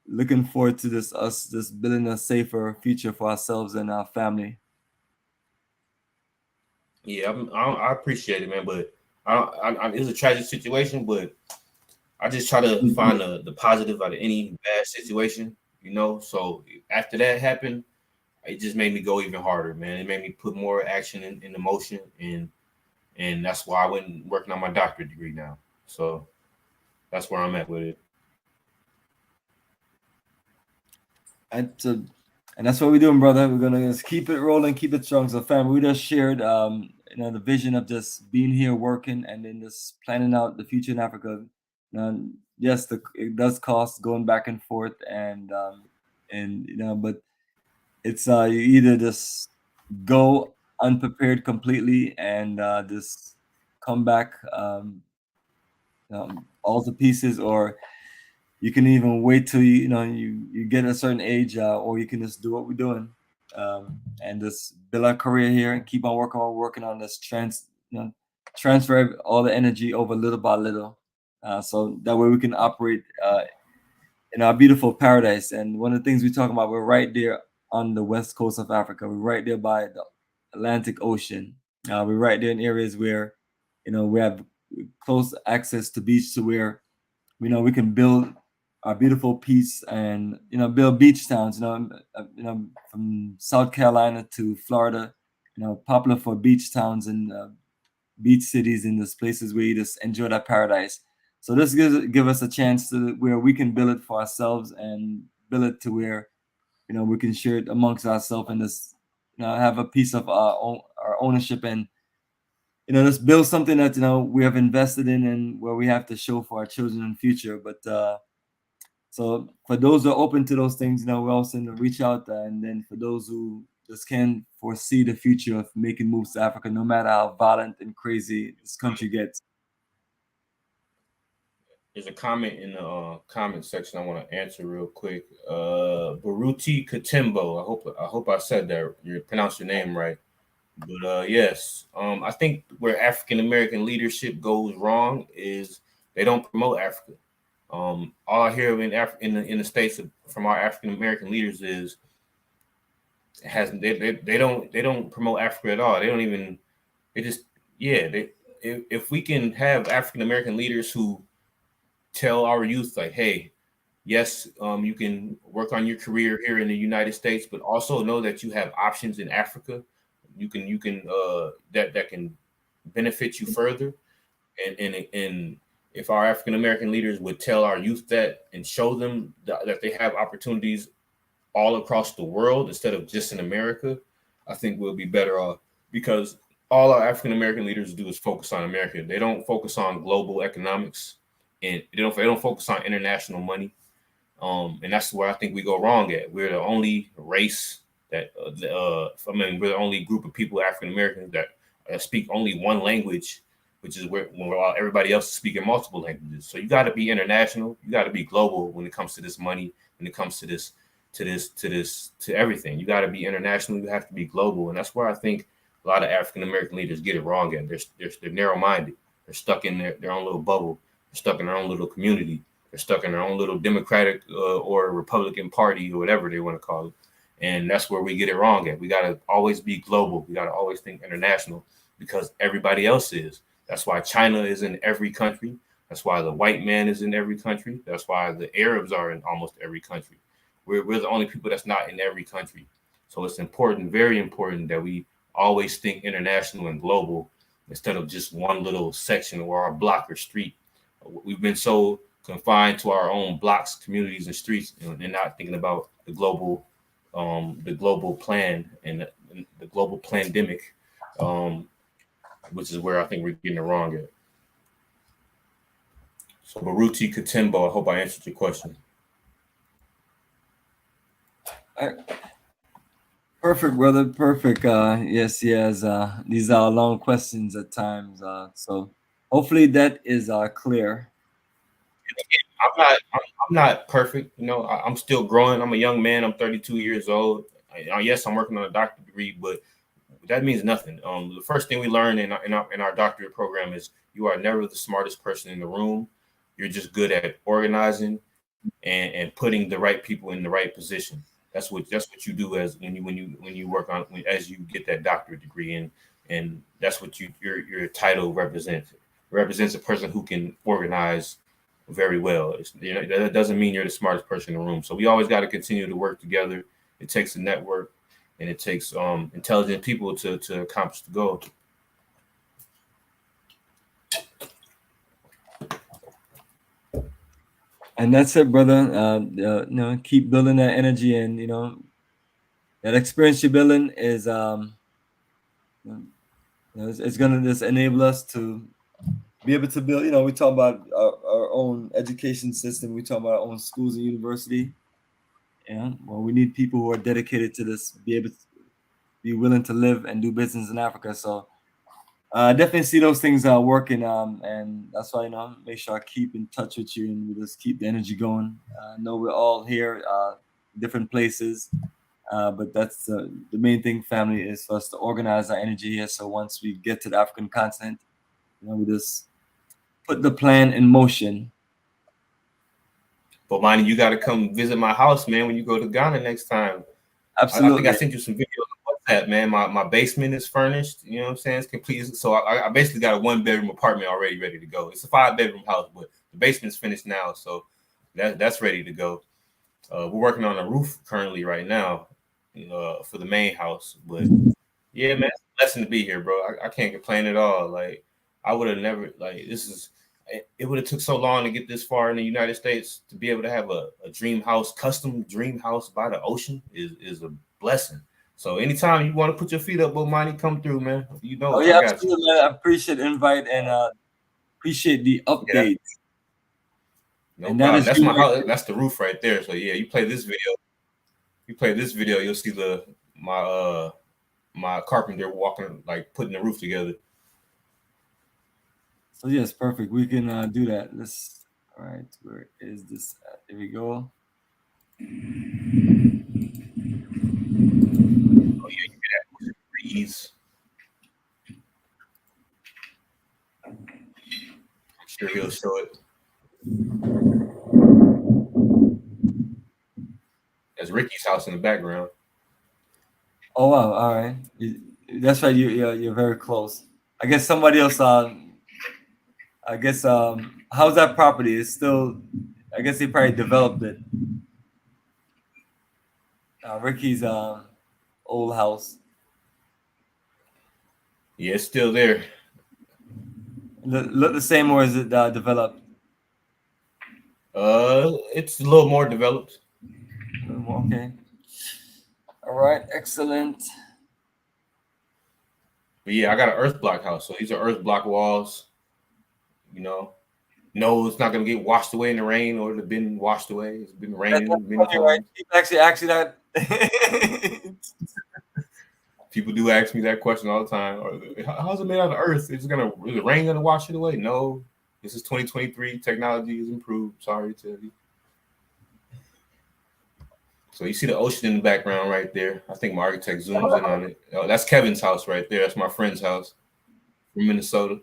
looking forward to us just building a safer future for ourselves and our family. Yeah, I appreciate it, man. But it's a tragic situation, but I just try to find the positive out of any bad situation, you know. So after that happened, it just made me go even harder, man. It made me put more action in the motion, and that's why I went working on my doctorate degree now. So that's where I'm at with it. And that's what we're doing, brother. We're gonna just keep it rolling, keep it strong. So, fam, we just shared, the vision of just being here, working, and then just planning out the future in Africa. Yes, it does cost going back and forth, but it's you either just go unprepared completely and just come back all to pieces, or you can even wait till you get a certain age, or you can just do what we're doing, and just build our career here and keep on working on this transfer all the energy over little by little, so that way we can operate in our beautiful paradise. And one of the things we talk about, we're right there on the west coast of Africa. We're right there by the Atlantic Ocean. We're right there in areas where we have close access to beach, to where we can build our beautiful peace and build beach towns. From South Carolina to Florida, popular for beach towns and beach cities, in those places where you just enjoy that paradise. So this give us a chance to where we can build it for ourselves and build it to where we can share it amongst ourselves, and just have a piece of our ownership, and just build something that we have invested in and where we have to show for our children in the future. But so for those who are open to those things, we also reach out, and then for those who just can't foresee the future of making moves to Africa, no matter how violent and crazy this country gets. There's a comment in the comment section I want to answer real quick. Baruti Katimbo. I hope I said that. You pronounced your name right. But yes, I think where African American leadership goes wrong is they don't promote Africa. All I hear in the states from our African American leaders is they don't promote Africa at all. They don't even they just yeah they if we can have African American leaders who tell our youth like, hey, yes, you can work on your career here in the United States, but also know that you have options in Africa. You can that can benefit you further, and if our African American leaders would tell our youth that and show them that they have opportunities all across the world instead of just in America, I think we'll be better off, because all our African American leaders do is focus on America. They don't focus on global economics, and they don't focus on international money. And that's where I think we go wrong at. We're the only race that, we're the only group of people, African Americans, that speak only one language, which is while everybody else is speaking multiple languages. So you got to be international. You got to be global when it comes to this money, when it comes to everything. You got to be international. You have to be global, and that's where I think a lot of African American leaders get it wrong at. They're narrow minded. They're stuck in their own little bubble. They're stuck in their own little community. They're stuck in their own little Democratic or Republican Party or whatever they want to call it. And that's where we get it wrong at. We got to always be global. We got to always think international, because everybody else is. That's why China is in every country. That's why the white man is in every country. That's why the Arabs are in almost every country. We're the only people that's not in every country. So it's important, very important, that we always think international and global instead of just one little section or our block or street. We've been so confined to our own blocks, communities, and streets, and not thinking about the global plan and the global pandemic, which is where I think we're getting it wrong at. So Baruti Katimbo, I hope I answered your question. Perfect, brother. Perfect. Yes, yes. These are long questions at times. So hopefully that is clear. I'm not perfect. You know, I'm still growing. I'm a young man. I'm 32 years old. Yes, I'm working on a doctorate degree, but that means nothing. The first thing we learn in our doctorate program is you are never the smartest person in the room. You're just good at organizing and putting the right people in the right position. That's what you do as when you work on as you get that doctorate degree, and that's what your title represents. It represents a person who can organize very well. That doesn't mean you're the smartest person in the room. So we always got to continue to work together. It takes a network, and it takes intelligent people to accomplish the goal. And that's it, brother. Keep building that energy, and that experience you're building is it's gonna just enable us to be able to build. We talk about our own education system. We talk about our own schools and university. Well, we need people who are dedicated to this, be able to be willing to live and do business in Africa. So I definitely see those things working, and that's why make sure I keep in touch with you and we just keep the energy going. I know we're all here, different places, but that's the main thing. Family is for us to organize our energy here. So once we get to the African continent, we just put the plan in motion. Bomani, you got to come visit my house, man, when you go to Ghana next time. Absolutely. I think I sent you some videos on WhatsApp, man. My basement is furnished. You know what I'm saying? It's complete. So I basically got a 1-bedroom apartment already ready to go. It's a 5-bedroom house, but the basement's finished now. So that's ready to go. We're working on a roof currently right now for the main house. But yeah, man, it's a blessing to be here, bro. I can't complain at all. Like, I would have never, it would have took so long to get this far in the United States to be able to have a dream house, custom dream house by the ocean is a blessing. So anytime you want to put your feet up, Bomani, come through, man. Oh yeah, absolutely. I appreciate the invite and appreciate the update. Yeah. No problem. That's my house. That's the roof right there. So yeah, you play this video, you'll see my carpenter walking, like putting the roof together. So yes, perfect. We can do that. All right, where is this at? There we go. Oh yeah, you get that breeze. I'm sure he'll show it. That's Ricky's house in the background. Oh wow! All right, that's right. You're very close. I guess somebody else. I guess how's that property? It's still. I guess they probably developed it. Ricky's old house. Yeah, it's still there. Look the same, or is it developed? It's a little more developed. Okay. All right. Excellent. But yeah, I got an earth block house, so these are earth block walls. No, it's not gonna get washed away in the rain, or it's been washed away. It's been raining many times. Right. Actually, that. People do ask me that question all the time. How's it made out of earth? Is the rain gonna wash it away? No. This is 2023. Technology has improved. Sorry to tell you. So you see the ocean in the background right there. I think my architect zooms in on it. Oh, that's Kevin's house right there. That's my friend's house from Minnesota.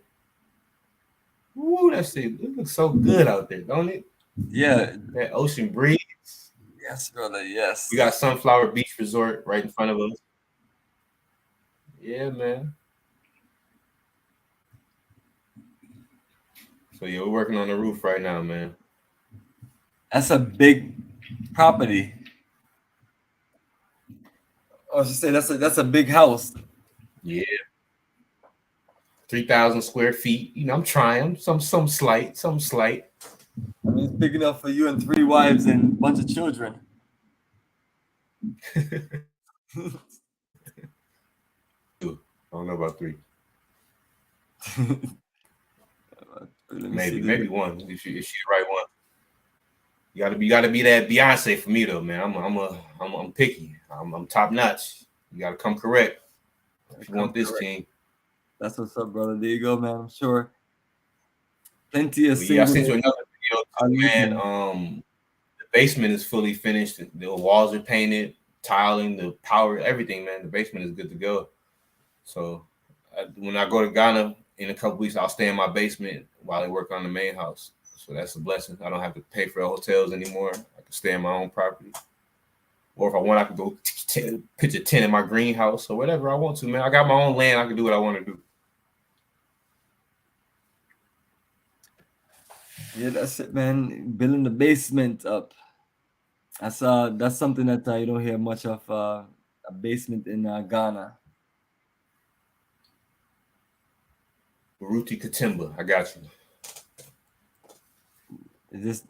Woo, it looks so good out there, don't it? Yeah. That ocean breeze. Yes, brother. Yes. We got Sunflower Beach Resort right in front of us. Yeah, man. So yeah, we're working on the roof right now, man. That's a big property. I was just saying that's a big house. Yeah. 3,000 square feet. I'm trying. Some slight. I mean, it's big enough for you and 3 wives and a bunch of children. I don't know about 3. maybe 1 if she's the right one. You gotta be that Beyonce for me though, man. I'm picky. I'm top notch. You gotta come correct if you want this king. That's what's up, brother. There you go, man. I'm sure plenty of I sent you another video Our Man, listening. the basement is fully finished. The walls are painted, tiling, the power, everything, man. The basement is good to go. So when I go to Ghana in a couple weeks, I'll stay in my basement while they work on the main house. So that's a blessing. I don't have to pay for hotels anymore. I can stay in my own property. Or if I want, I can go pitch a tent in my greenhouse or whatever I want to, man. I got my own land. I can do what I want to do. Yeah, that's it, man. Building the basement up. That's something that you don't hear much of. A basement in Ghana. Baruti Katimba, I got you. Is this?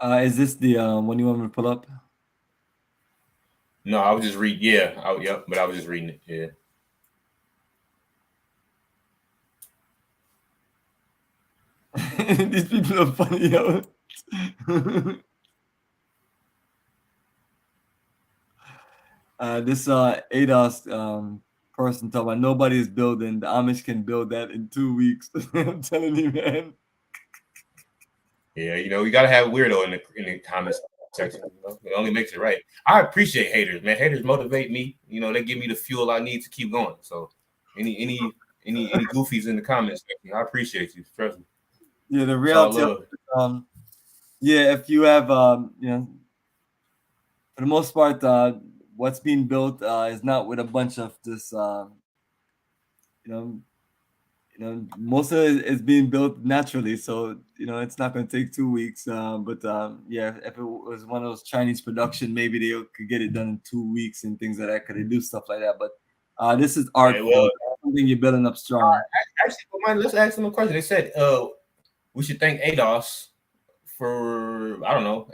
Is this the one you want me to pull up? No, I was just reading. Yeah, yep, but I was just reading it. Yeah. These people are funny, yo. This ADOS person talking about nobody is building. The Amish can build that in 2 weeks. I'm telling you, man. Yeah, you got to have weirdo in the comments section. It only makes it right. I appreciate haters, man. Haters motivate me. They give me the fuel I need to keep going. So, any goofies in the comments section, I appreciate you. Trust me. Yeah, the It's all reality of love. yeah, if you have for the most part, what's being built is not with a bunch of this you know most of it is being built naturally, so it's not going to take 2 weeks. But yeah, if it was one of those Chinese production, maybe they could get it done in 2 weeks and things like that. Could they do stuff like that? But this is art Yeah, form, well, something you're building up strong. actually, let's ask them a question. They said we should thank ADOS for, I don't know,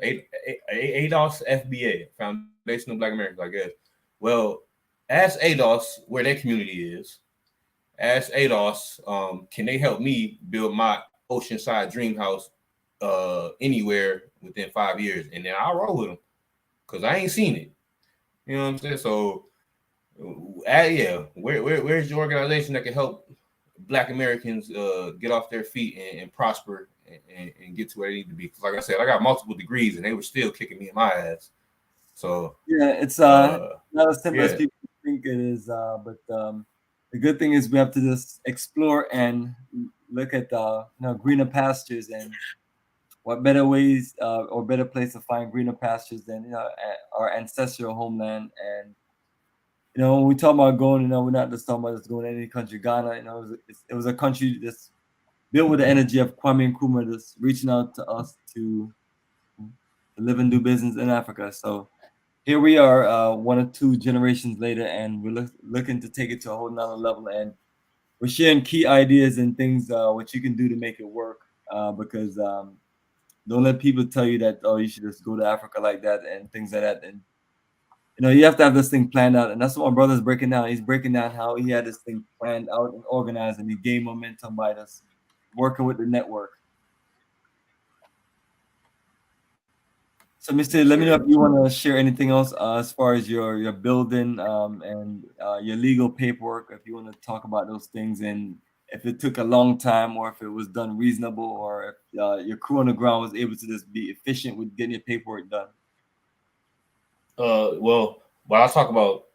ADOS FBA, Foundational Black Americans, I guess. Well, ask ADOS where their community is. Ask ADOS, can they help me build my oceanside dream house anywhere within 5 years? And then I'll roll with them because I ain't seen it. You know what I'm saying? So, yeah, where's your organization that can help Black Americans get off their feet and prosper and get to where they need to be? Because, like I said, I got multiple degrees and they were still kicking me in my ass. So, Yeah, it's not as simple as yeah. people think it is. But the good thing is we have to just explore and look at greener pastures, and what better ways or better place to find greener pastures than our ancestral homeland. And when we talk about going, we're not just talking about just going to any country. Ghana, it was a country that's built with the energy of Kwame Nkrumah, just reaching out to us to live and do business in Africa. So here we are, 1 or 2 generations later, and we're looking to take it to a whole nother level. And we're sharing key ideas and things what you can do to make it work. Because don't let people tell you that you should just go to Africa like that and things like that. And you have to have this thing planned out, and that's what my brother's breaking down. He's breaking down how he had this thing planned out and organized, and he gained momentum by just working with the network. So, Mister, let me know if you want to share anything else as far as your building and your legal paperwork. If you want to talk about those things, and if it took a long time, or if it was done reasonable, or if your crew on the ground was able to just be efficient with getting your paperwork done. Well, when I talk about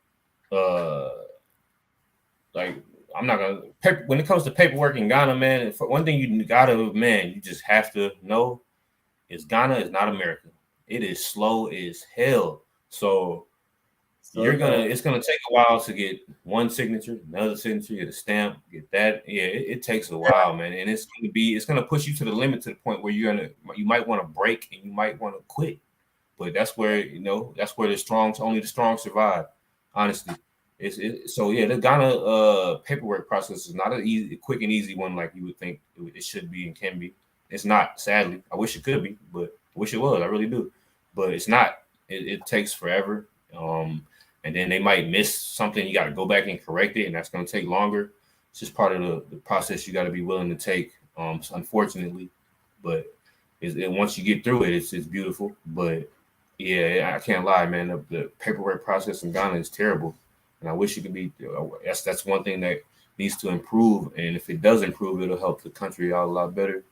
like, I'm not gonna when it comes to paperwork in Ghana, man. For one thing, you just have to know is Ghana is not America. It is slow as hell. So it's gonna take a while to get one signature, another signature, get a stamp, get that. Yeah, it takes a while, man, and it's gonna push you to the limit, to the point where you might want to break and you might want to quit. But that's where only the strong survive. Honestly, so yeah, the Ghana paperwork process is not a quick and easy one like you would think it should be and can be. It's not, sadly. I wish it could be, but I wish it was. I really do, but it's not. It takes forever. And then they might miss something. You got to go back and correct it, and that's going to take longer. It's just part of the process you got to be willing to take. Unfortunately, but once you get through it, it's beautiful. But yeah, I can't lie, man. The paperwork process in Ghana is terrible, and I wish it could be. That's one thing that needs to improve, and if it does improve, it'll help the country out a lot better.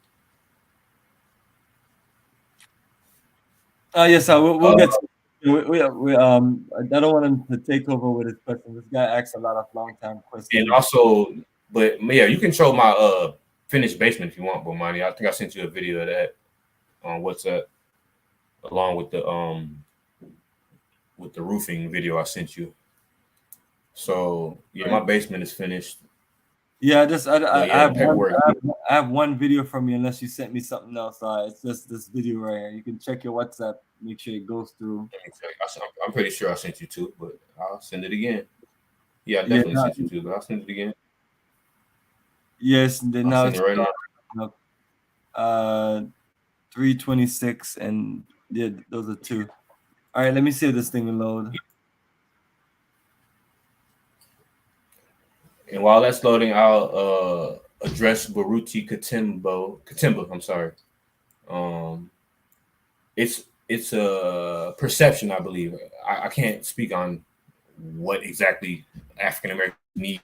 Yes, we'll get to I don't want him to take over with his question. This guy asks a lot of long time And questions. also, but yeah, you can show my finished basement if you want, Bomani. I think I sent you a video of that on WhatsApp, along with the roofing video I sent you. So yeah, my basement is finished. Yeah, But I yeah, the have one paperwork. I have one video from you unless you sent me something else. It's just this video right here. You can check your WhatsApp, make sure it goes through. Let me check. I'm pretty sure I sent you two, but I'll send it again. Yeah, I Yeah, definitely sent you two, but I'll send it again. yes, and then I'll now send it's it right now. up. 326 and yeah, those are two. All right, let me see if this thing will load. And while that's loading, I'll address Baruti Katimba. I'm sorry. Um, it's a perception, I believe. I can't speak on what exactly African Americans need.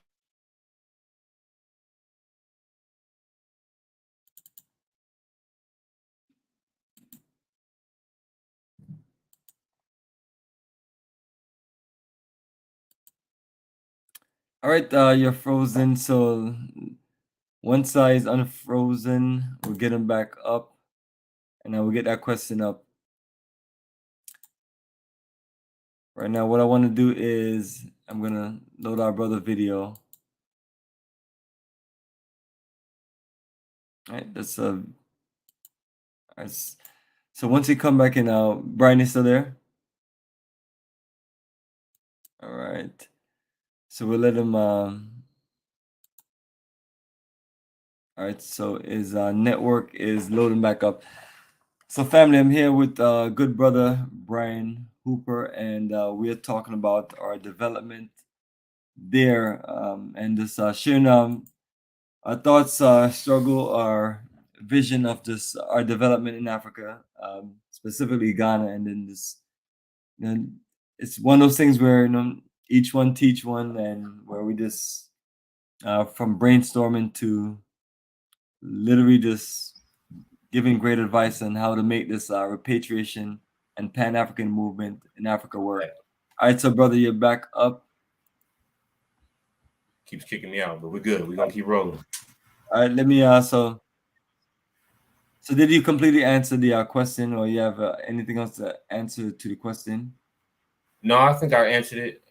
All right, you're frozen. So once I is unfrozen, we'll get him back up, and I will get that question up. Right now, what I want to do is I'm gonna load our brother video. All right, that's a. So once you come back in, Bryan is still there. All right, so we'll let him. All right, so his network is loading back up. So family, I'm here with good brother Bryan Hooper, and we're talking about our development there, and just sharing our thoughts, struggle, our vision of this our development in Africa, specifically Ghana, and then this. And it's one of those things where each one teach one, and where we just from brainstorming to literally just giving great advice on how to make this repatriation and Pan-African movement in Africa work. All right, so brother, you're back up. Keeps kicking me out, but we're good. We're gonna keep rolling. All right, let me so did you completely answer the question, or you have anything else to answer to the question? No, I think I answered it.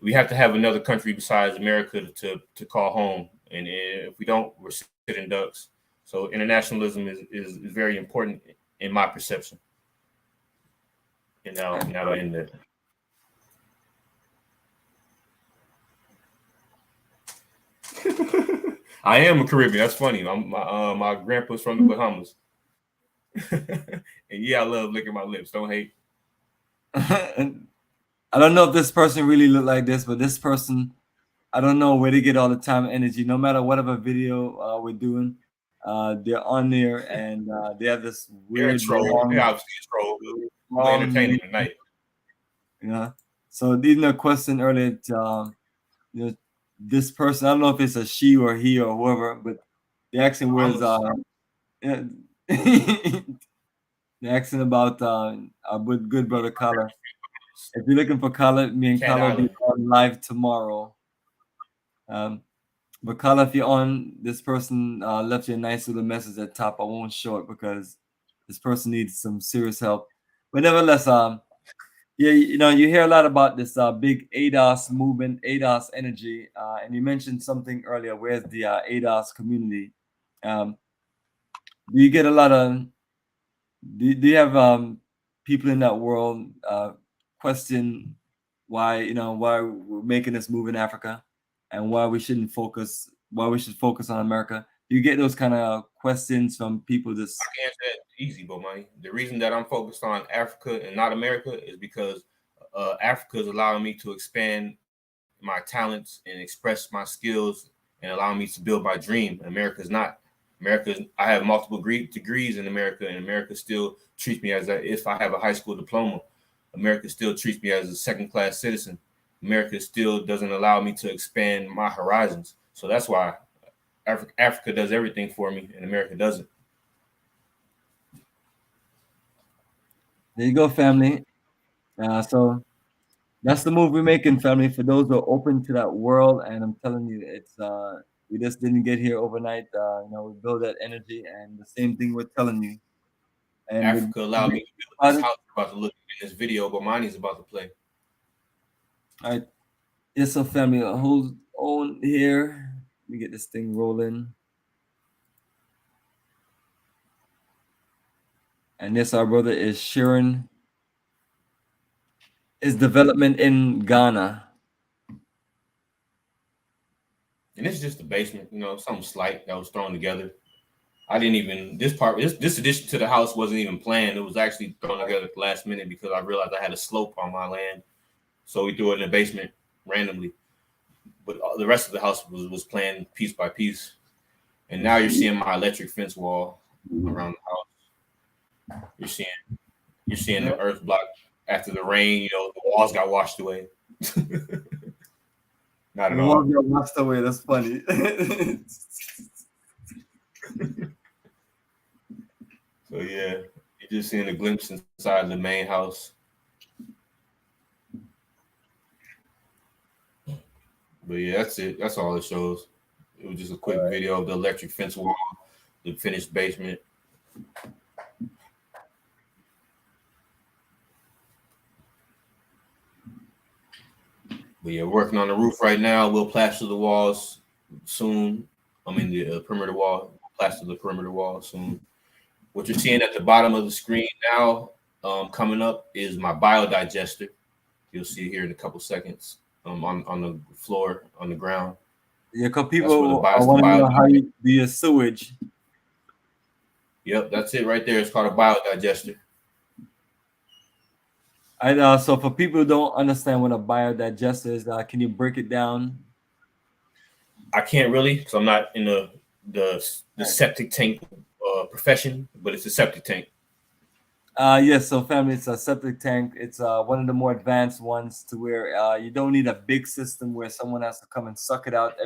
We have to have another country besides America to call home, and if we don't, we're sitting ducks. So internationalism is very important in my perception. And now to end it. I am a Caribbean. That's funny. My grandpa's from the Bahamas. And yeah, I love licking my lips. Don't hate. I don't know if this person really looked like this, but this person, I don't know where they get all the time and energy. No matter whatever video we're doing, they're on there, and they have this They're a weird troll. They're long, obviously a troll, but we're long entertaining tonight. yeah. So these are a question earlier. This person, I don't know if it's a she or he or whoever, but the accent was yeah, the accent about our good brother Kala. If you're looking for Kala, me and Cat Kala will be Island. on live tomorrow. But Kala, if you're on, this person left you a nice little message at the top. I won't show it because this person needs some serious help. But nevertheless, yeah, you hear a lot about this big ADOS movement, ADOS energy, and you mentioned something earlier. Where's the ADOS community? Do you get a lot of? Do you have people in that world question why we're making this move in Africa, and why we should focus on America? Do you get those kind of questions from people? Just I can answer that easy, Bomani. The reason that I'm focused on Africa and not America is because Africa is allowing me to expand my talents and express my skills and allowing me to build my dream. America's not. I have multiple degrees in America, and America still treats me as if I have a high school diploma. America still treats me as a second-class citizen. America still doesn't allow me to expand my horizons. So that's why Africa does everything for me and America doesn't. There you go, family. So that's the move we're making, family. For those who are open to that world, and I'm telling you, it's we just didn't get here overnight. We build that energy, and the same thing we're telling you. And with Africa allowed me to build about this it, house you're about to look in this video, but Bomani's about to play. all right. Yes, so family, hold on here. Let me get this thing rolling. And yes, our brother is sharing his development in Ghana. And it's just the basement, something slight that was thrown together. I didn't even this addition to the house wasn't even planned. It was actually thrown together at the last minute because I realized I had a slope on my land, so we threw it in the basement randomly. But the rest of the house was planned piece by piece. And now you're seeing my electric fence wall around the house. You're seeing the earth block after the rain. The walls got washed away. Not at The walls all. got washed away. That's funny. So yeah, you're just seeing a glimpse inside the main house. But yeah, that's it. That's all it shows. It was just a quick video of the electric fence wall, the finished basement. But yeah, working on the roof right now. We'll plaster the walls soon. I mean the perimeter wall. Plaster the perimeter wall soon. What you're seeing at the bottom of the screen now, coming up, is my biodigester. You'll see it here in a couple seconds. On the floor, on the ground. Yeah, because That's where people want to know how you do your sewage. Yep, that's it right there. It's called a biodigester. So for people who don't understand what a biodigester is, can you break it down? I can't really, because I'm not in the septic tank profession, but it's a septic tank. Yes, so family, it's a septic tank. It's one of the more advanced ones to where you don't need a big system where someone has to come and suck it out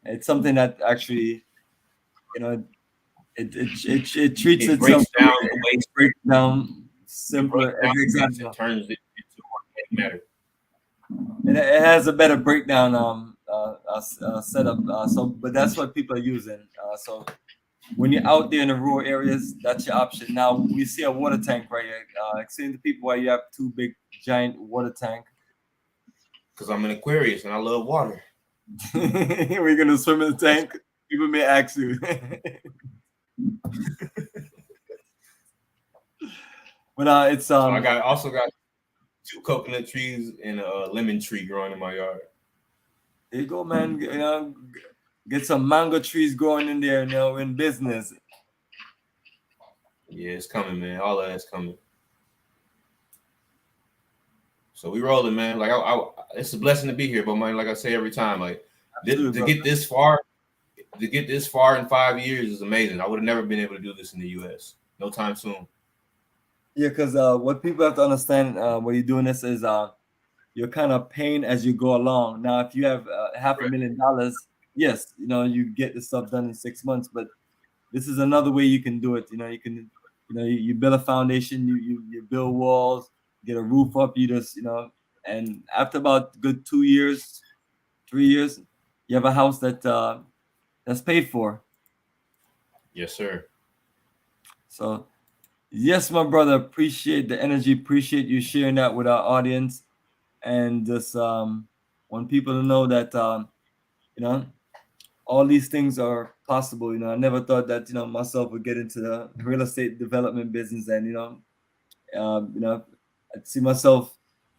it's something that actually, it treats It itself. breaks down the waste. It breaks down simpler. Exactly. It turns it into organic matter. And it has a better breakdown setup. But that's what people are using. So when you're out there in the rural areas, that's your option. Now we see a water tank right here. Explain to people why you have two big giant water tank. Because I'm an Aquarius and I love water. We're gonna swim in the tank. People may ask you. But it's So I also got 2 coconut trees and a lemon tree growing in my yard. There you go, man. Get some mango trees growing in there. In business. Yeah, it's coming, man. All of that's coming. So we rolling, man. Like it's a blessing to be here, but man, like I say every time, like to get this far in 5 years is amazing. I would have never been able to do this in the U.S. No time soon. Yeah, because what people have to understand when you're doing this is you're kind of paying as you go along. Now, if you have $500,000, yes, you get the stuff done in 6 months. But this is another way you can do it. You can, you build a foundation, you build walls, get a roof up. You just, and after about good 2 years, 3 years, you have a house that's paid for. Yes, sir. So, yes, my brother, appreciate the energy. Appreciate you sharing that with our audience. And just want people to know that all these things are possible. I never thought that myself would get into the real estate development business, and I'd see myself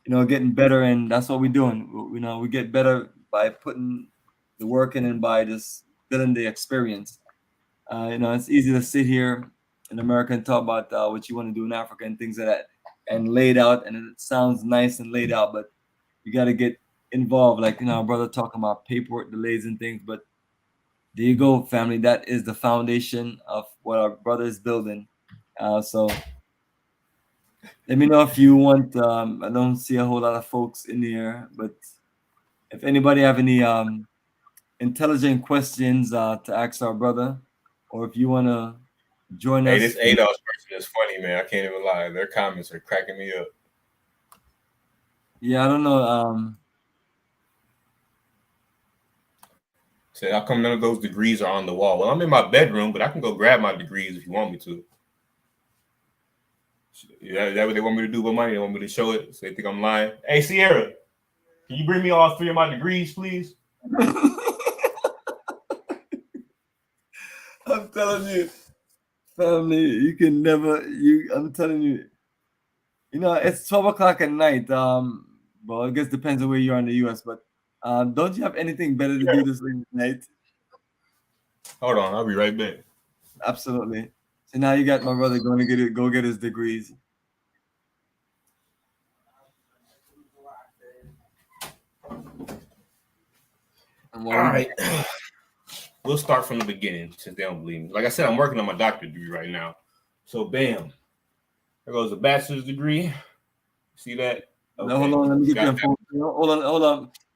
getting better, and that's what we're doing. We get better by putting the work in and by just building the experience. It's easy to sit here in America and talk about what you want to do in Africa and things like that, and laid out, and it sounds nice and laid out, but you got to get involved. Like, our brother talking about paperwork delays and things, but there you go, family. That is the foundation of what our brother is building. So Let me know if you want. I don't see a whole lot of folks in here, but if anybody have any intelligent questions to ask our brother, or if you want to join Hey, us this for, ADOS person is funny, man. I can't even lie. Their comments are cracking me up. yeah, I don't know. Say, how come none of those degrees are on the wall? Well, I'm in my bedroom, but I can go grab my degrees if you want me to. Is that what they want me to do with money? They want me to show it, so they think I'm lying. Hey, Sierra, can you bring me all 3 of my degrees, please? I'm telling you, family, you can never. I'm telling you, it's 12 o'clock at night. Well, I guess depends on where you are in the U.S., but don't you have anything better to do this late at night? Hold on, I'll be right back. Absolutely. So now you got my brother going to go get his degrees. And All right. We'll start from the beginning since they don't believe me. Like I said, I'm working on my doctorate degree right now. So, bam. There goes a bachelor's degree. See that? Okay. Now, hold on, let me get you on full screen.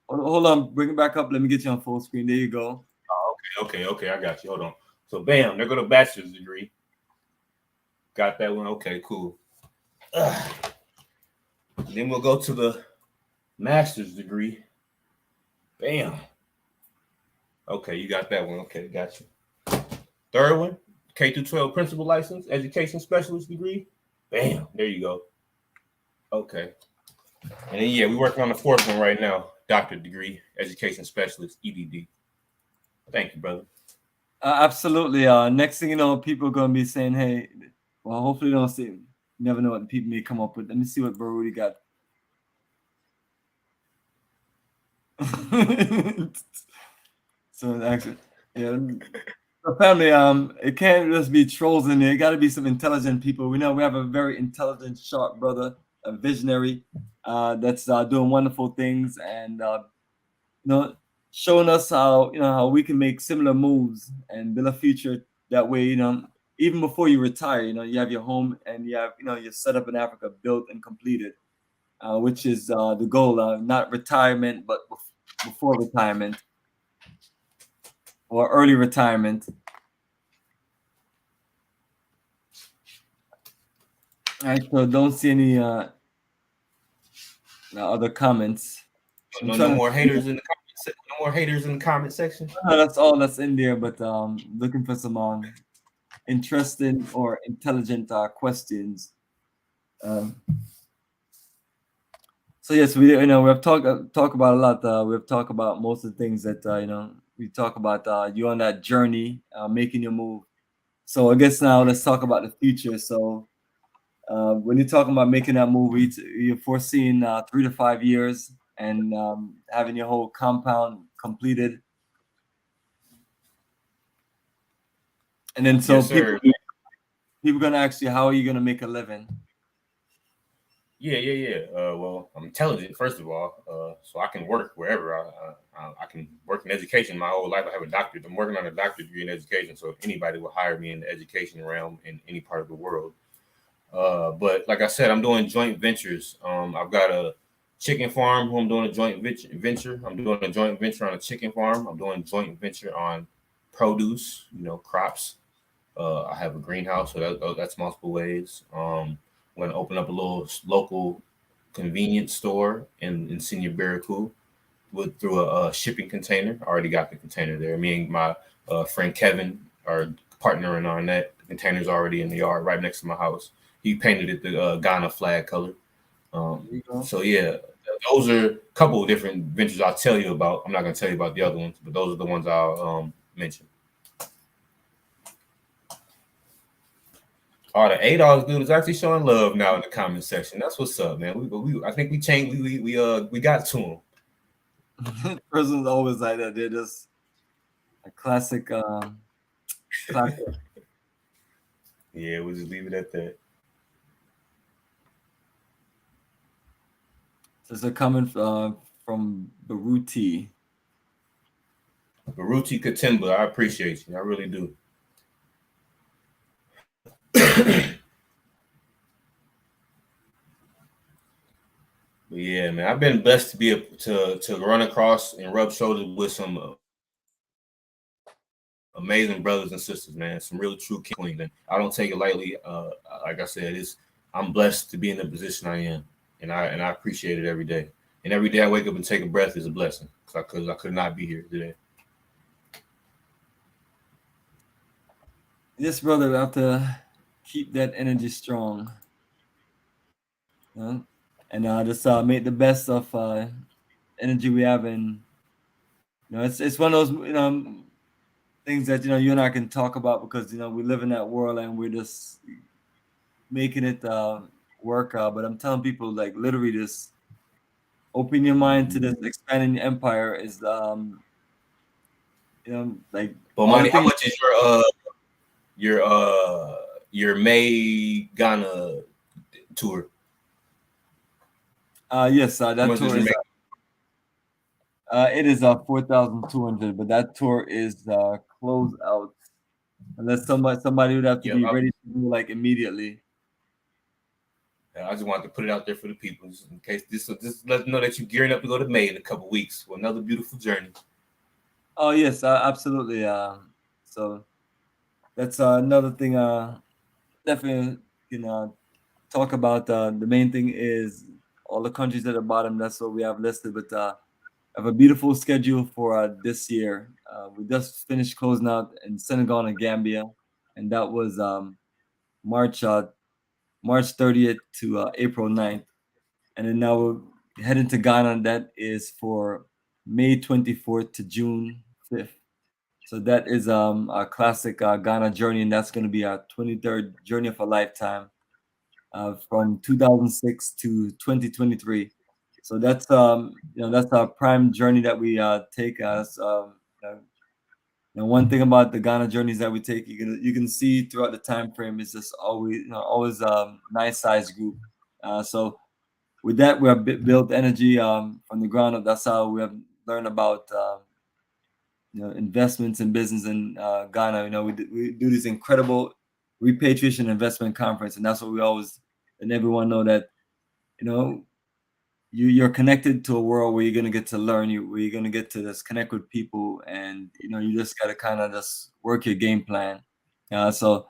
Hold on. Bring it back up. Let me get you on full screen. There you go. Oh, okay. I got you. Hold on. So, bam. There go the bachelor's degree. Got that one. Okay, cool. Then we'll go to the master's degree. Bam. Okay, you got that one. Okay, got you. Third one, K through 12 principal license, education specialist degree. Bam, there you go. Okay. And then, yeah, we're working on the fourth one right now, doctorate degree, education specialist, EDD. Thank you, brother. Absolutely. Next thing you know, people are going to be saying, hey, well, hopefully they don't see. You never know what people may come up with. Let me see what Baruti got. So actually, yeah. The family, it can't just be trolls in there. It got to be some intelligent people. We know we have a very intelligent, sharp brother, a visionary, that's doing wonderful things, and showing us how we can make similar moves and build a future that way. Even before you retire, you have your home and you have your setup in Africa built and completed, which is the goal. Not retirement, but before retirement or early retirement. All right, so don't see any other comments. No more haters in the comments. No more haters in the comment section. That's all that's in there, but looking for some interesting or intelligent questions. So yes, we have talked about a lot. We've talked about most of the things that we talk about. You on that journey, making your move. So I guess now let's talk about the future. So when you're talking about making that move, you're foreseeing 3 to 5 years and having your whole compound completed. And then so Yes, people gonna ask you, how are you gonna make a living? Yeah. Well, I'm intelligent, first of all, so I can work wherever. I can work in education my whole life. I have a doctorate. I'm working on a doctorate degree in education, so anybody will hire me in the education realm in any part of the world. But like I said, I'm doing joint ventures. I've got a chicken farm who I'm doing a joint venture. I'm doing a joint venture on a chicken farm. I'm doing joint venture on produce, crops. I have a greenhouse, so that's multiple ways. I'm going to open up a little local convenience store in Senior Baraku through a shipping container. I already got the container there. Me and my friend Kevin are partnering on that. The container's already in the yard right next to my house. He painted it the Ghana flag color. So yeah, those are a couple of different ventures I'll tell you about. I'm not going to tell you about the other ones, but those are the ones I'll mention. Oh, the $8 dude is actually showing love now in the comment section. That's what's up, man. I think we changed. We got to him. Person's always like that. They're just a classic. Classic. Yeah, we'll just leave it at that. This is coming from Baruti. Baruti Katimba, I appreciate you. I really do. Yeah, man, I've been blessed to be to run across and rub shoulders with some amazing brothers and sisters, man. Some real true queens, and I don't take it lightly. Like I said, it's I'm blessed to be in the position I am, and I appreciate it every day. And every day I wake up and take a breath is a blessing, because I could not be here today. Yes, brother, we have to keep that energy strong, you know? And just make the best of energy we have. And it's one of those things that you and I can talk about, because we live in that world and we're just making it work. But I'm telling people, like, literally, just open your mind to this expanding your empire is like all the Bomani, how things. much is your your May Ghana tour? Yes, How that much did tour you is make? it is 4,200, but that tour is closed out unless somebody would have to Yep. be ready to do, like, immediately. I just wanted to put it out there for the people, just in case just let them know that you're gearing up to go to May in a couple weeks for another beautiful journey. Oh yes, absolutely. So that's another thing. Definitely can talk about. The main thing is all the countries at the bottom. That's what we have listed. But have a beautiful schedule for this year. We just finished closing out in Senegal and Gambia, and that was March uh, March 30th to April 9th. And then now we're heading to Ghana. That is for May 24th to June 5th. So that is a classic Ghana journey, and that's going to be our 23rd journey of a lifetime, from 2006 to 2023. So that's our prime journey that we take as one thing about the Ghana journeys that we take, you can see throughout the time frame is just always nice size group. So with that, we have built energy from the ground up. That's how we have learned about investments in business in Ghana. We do this incredible repatriation investment conference, and that's what we always let everyone know, that you know you're connected to a world where you're gonna get to learn, where you're gonna get to just connect with people, and you just gotta kind of just work your game plan. So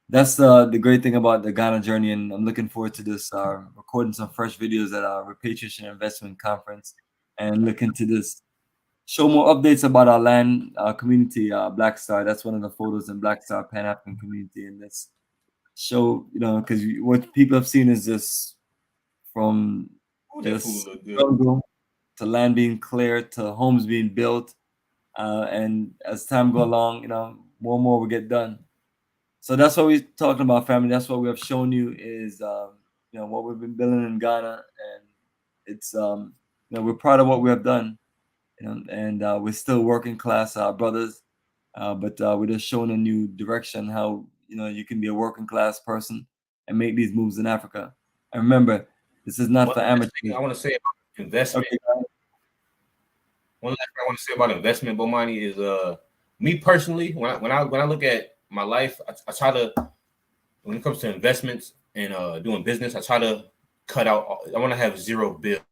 that's the great thing about the Ghana journey, and I'm looking forward to this recording some fresh videos at our repatriation investment conference, and looking to this show more updates about our land community, Black Star. That's one of the photos in Black Star Pan African community, and this show, because what people have seen is just from Oh, that food just look good. struggle to land being cleared to homes being built, and as time go along, more and more will get done. So that's what we're talking about, family. That's what we have shown you is what we've been building in Ghana, and it's we're proud of what we have done, and we're still working class brothers, but we're just showing a new direction, how you can be a working class person and make these moves in Africa. And remember, this is not One for last thing amateurs. I want to say about investment. Okay, guys. One last thing I want to say about investment, Bomani, is me personally, when I look at my life, I try to, when it comes to investments and doing business, I try to cut out. I want to have zero bills.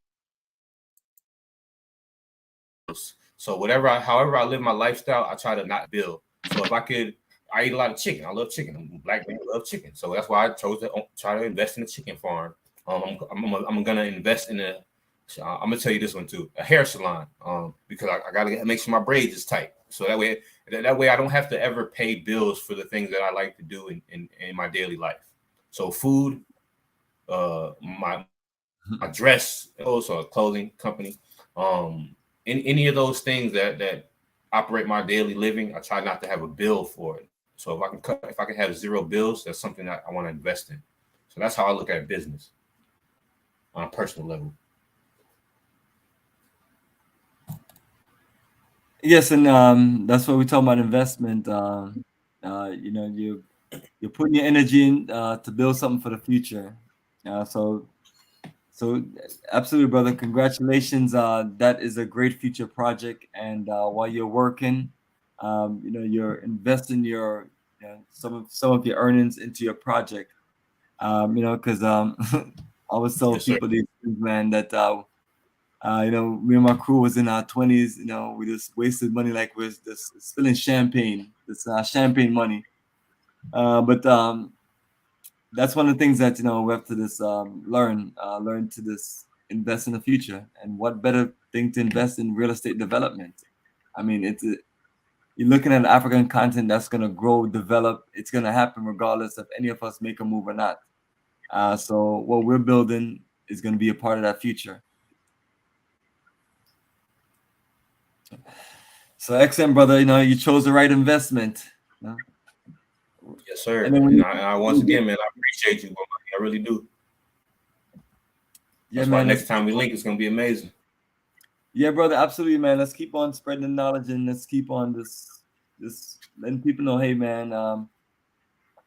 So however I live my lifestyle, I try to not bill. So if I could, I eat a lot of chicken. I love chicken. I'm a black man, I love chicken. So that's why I chose to try to invest in a chicken farm. I'm gonna invest in a. I'm gonna tell you this one too, a hair salon. Because I gotta make sure my braids is tight. So that way I don't have to ever pay bills for the things that I like to do in my daily life. So food, my dress, also a clothing company, in any of those things that operate my daily living, I try not to have a bill for it. So if I can have zero bills, that's something that I want to invest in. So that's how I look at business on a personal level. Yes, and that's what we talk about investment. You're putting your energy in to build something for the future. So absolutely, brother. Congratulations. That is a great future project. And while you're working, you're investing some of your earnings into your project. Because I always tell Yes, sir. people these man, that me and my crew was in our 20s. We just wasted money like we're just spilling champagne. This champagne money. But that's one of the things that we have to just learn to just invest in the future. And what better thing to invest in real estate development? I mean, you're looking at African content that's gonna grow, develop. It's gonna happen regardless if any of us make a move or not. So what we're building is gonna be a part of that future. So excellent, brother. You chose the right investment. Yes, sir. And then And I once again, man, I appreciate you, Bomani. I really do. yeah, That's why man. next time we link, it's gonna be amazing. Yeah, brother. Absolutely, man. Let's keep on spreading the knowledge and let's keep on this letting people know, hey, man.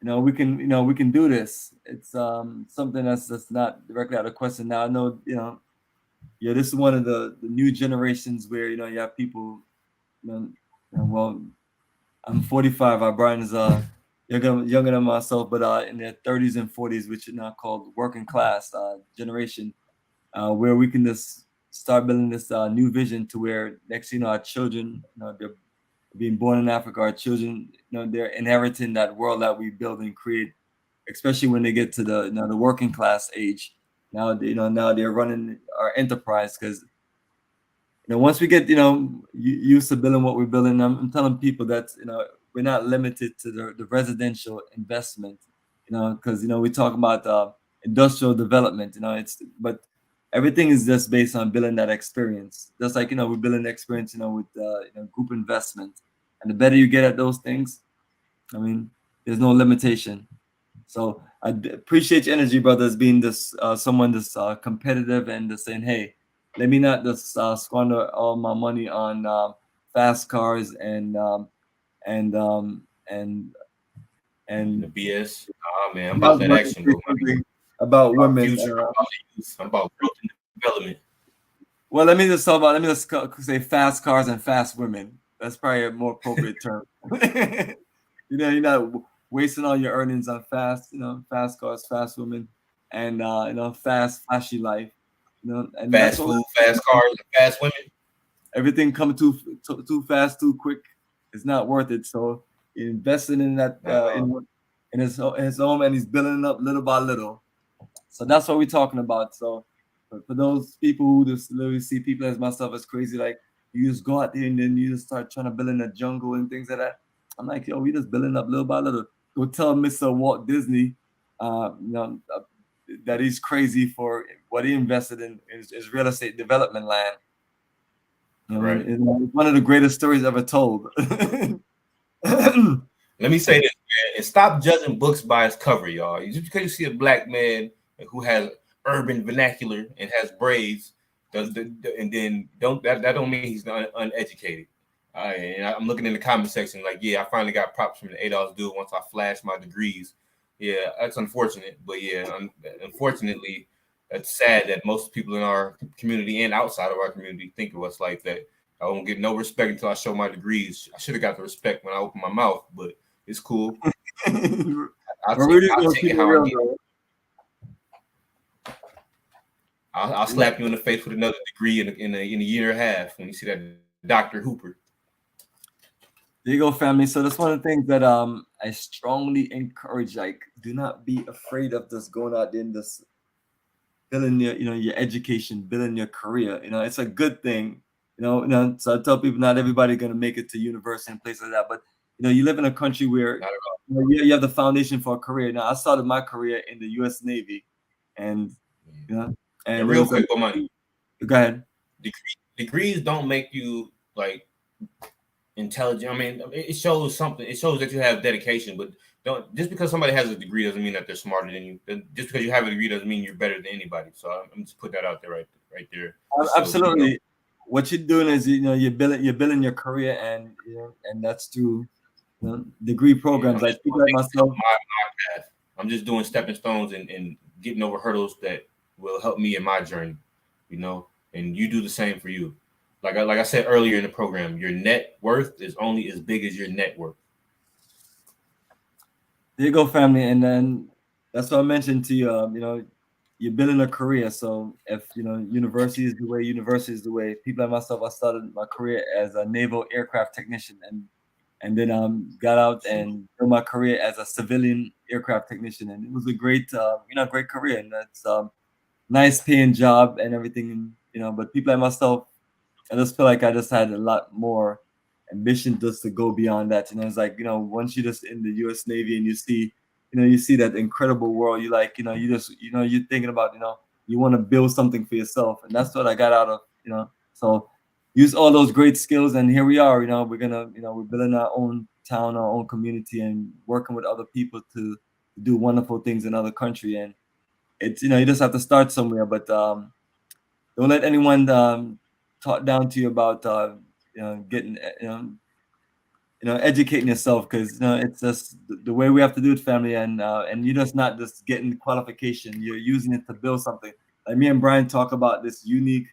We can do this. It's something that's not directly out of question. Now I know, yeah, this is one of the new generations where you have people. Well, I'm 45. Bryan is younger than myself, but in their 30s and 40s, which is now called working class generation, where we can just start building this new vision to where next, our children, they're being born in Africa, our children, they're inheriting that world that we build and create, especially when they get to the working class age. Now they're running our enterprise because once we get used to building what we're building, I'm telling people that we're not limited to the residential investment, because we talk about industrial development, but everything is just based on building that experience. Just like we're building the experience, with group investment, and the better you get at those things, I mean, there's no limitation. So I appreciate your energy, brothers, being this someone this competitive and just saying, hey, let me not just squander all my money on fast cars and The BS. Ah, man, I'm I about was that about to action, say bro. something about About women. future, I'm about the youth, I'm about growth and development. Well, let me just say fast cars and fast women. That's probably a more appropriate term. You're not wasting all your earnings on fast cars, fast women, and fast, flashy life. And that's Fast all. food, fast cars, and fast women. Everything coming too fast, too quick. It's not worth it. So investing in that in his home, and he's building it up little by little. So that's what we're talking about. So for those people who just literally see people as myself as crazy, like you just go out there and then you just start trying to build in a jungle and things like that. I'm like, yo, we just building up little by little. Go tell Mr. Walt Disney, that he's crazy for what he invested in his real estate development land. Right. It's one of the greatest stories ever told. Let me say this, man, and stop judging books by its cover, y'all. Just because you see a black man who has urban vernacular and has braids, and then that don't mean he's not uneducated. And I'm looking in the comment section like, yeah, I finally got props from the ADOS dude once I flashed my degrees. Yeah, that's unfortunate, but yeah, unfortunately, it's sad that most people in our community and outside of our community think of us like that. I won't get no respect until I show my degrees. I should have got the respect when I opened my mouth, but it's cool. I'll take it how I get it. I'll slap you in the face with another degree in a year and a half when you see that Dr. Hooper. There you go, family. So that's one of the things that I strongly encourage. Like, do not be afraid of just going out there and just building your education, building your career. It's a good thing. So I tell people not everybody gonna make it to university and places like that, but you live in a country where you have the foundation for a career. Now I started my career in the U.S. Navy, and and real quick, Bomani. Go ahead. Degrees don't make you like intelligent. I mean, it shows something. It shows that you have dedication, but don't just because somebody has a degree doesn't mean that they're smarter than you. Just because you have a degree doesn't mean you're better than anybody. So I'm just put that out there right there. Absolutely. What you're doing is you're building your career, and and that's through degree programs. Like people like myself, my path. I'm just doing stepping stones and getting over hurdles that will help me in my journey. And you do the same for you. Like I said earlier in the program, your net worth is only as big as your net worth. There you go, family. And then that's what I mentioned to you. you're building a career. So if university is the way, university is the way. People like myself, I started my career as a naval aircraft technician, and then got out and built my career as a civilian aircraft technician, and it was a great great career, and that's nice paying job and everything, but people like myself, I just feel like I just had a lot more ambition just to go beyond that. It's like, once you just in the US Navy and you see that incredible world, you like, you just, you're thinking about, you want to build something for yourself. And that's what I got out of, so use all those great skills. And here we are, we're gonna, we're building our own town, our own community, and working with other people to do wonderful things in other country. And it's, you just have to start somewhere, but don't let anyone talk down to you about getting educating yourself, because it's just the way we have to do it, family. And you're just not just getting qualification, you're using it to build something. Like me and Bryan talk about this unique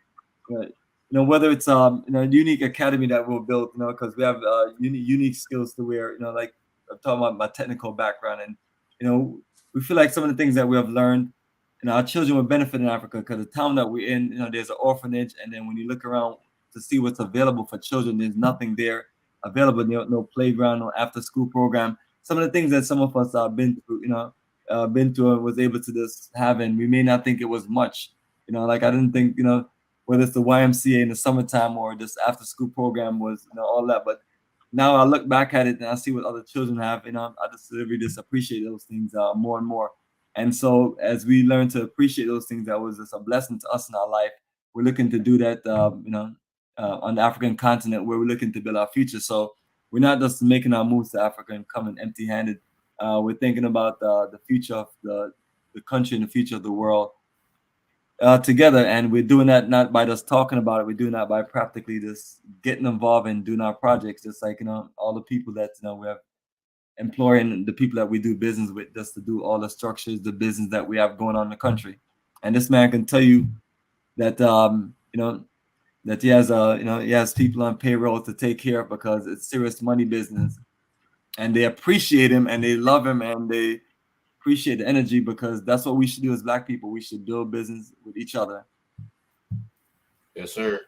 whether it's unique academy that we'll build, because we have unique skills to where, like I'm talking about my technical background, and we feel like some of the things that we have learned, our children will benefit in Africa, because the town that we're in, there's an orphanage, and then when you look around to see what's available for children, there's nothing there available. No playground, no after school program. Some of the things that some of us been through, been through and was able to just have, and we may not think it was much. Like I didn't think, whether it's the YMCA in the summertime or this after school program was, all that. But now I look back at it and I see what other children have, I just really just appreciate those things more and more. And so as we learn to appreciate those things, that was just a blessing to us in our life. We're looking to do that, on the African continent, where we're looking to build our future. So we're not just making our moves to Africa and coming empty-handed. We're thinking about the future of the country and the future of the world together. And we're doing that not by just talking about it. We're doing that by practically just getting involved and doing our projects, just like, all the people that, we have employing, the people that we do business with, just to do all the structures, the business that we have going on in the country. And this man can tell you that, that he has he has people on payroll to take care of, because it's serious money business, and they appreciate him and they love him and they appreciate the energy, because that's what we should do as Black people. We should build business with each other. Yes, sir.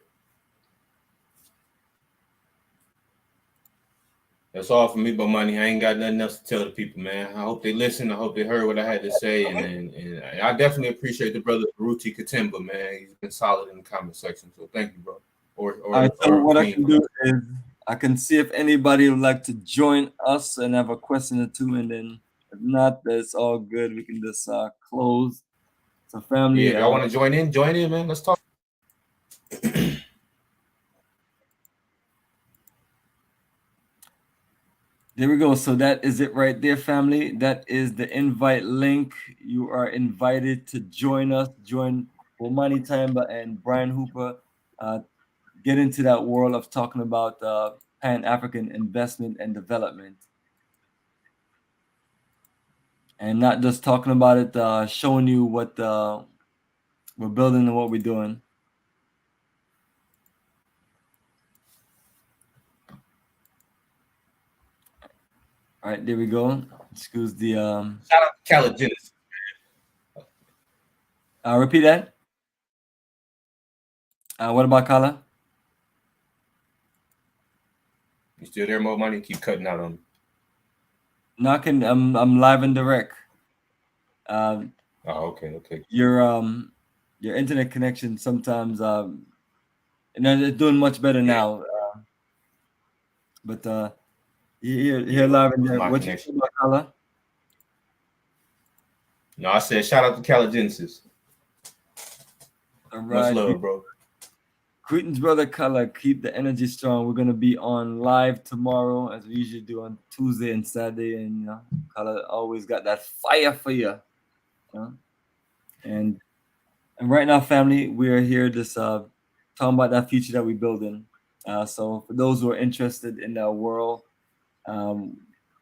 That's all for me, Bomani. I ain't got nothing else to tell the people, man. I hope they listened. I hope they heard what I had to say, and I definitely appreciate the brother Ruti Katimba, man. He's been solid in the comment section, so thank you, bro. All right, so what I can do is I can see if anybody would like to join us and have a question or two, and then if not, that's all good. We can just close. So family, Yeah, if y'all want to join in, man. Let's talk. There we go. So that is it right there, family. That is the invite link. You are invited to join us. Join Bomani Tyehimba and Bryan Hooper. Get into that world of talking about Pan-African investment and development. And not just talking about it, showing you what we're building and what we're doing. All right, there we go. Excuse the shout out to Caligenesis. Repeat that. What about Kala? You still there, Mo Money? Keep cutting out on me. Knocking. I'm live and direct. Oh, okay. Your internet connection sometimes it's doing much better now. But here live and direct. What you think about Kala? No, I said shout out to Caligenesis. All right. Much love, bro. Greetings, brother Kala. Keep the energy strong. We're gonna be on live tomorrow, as we usually do on Tuesday and Saturday. And Kala always got that fire for you. And right now, family, we are here just talking about that future that we're building. So for those who are interested in that world,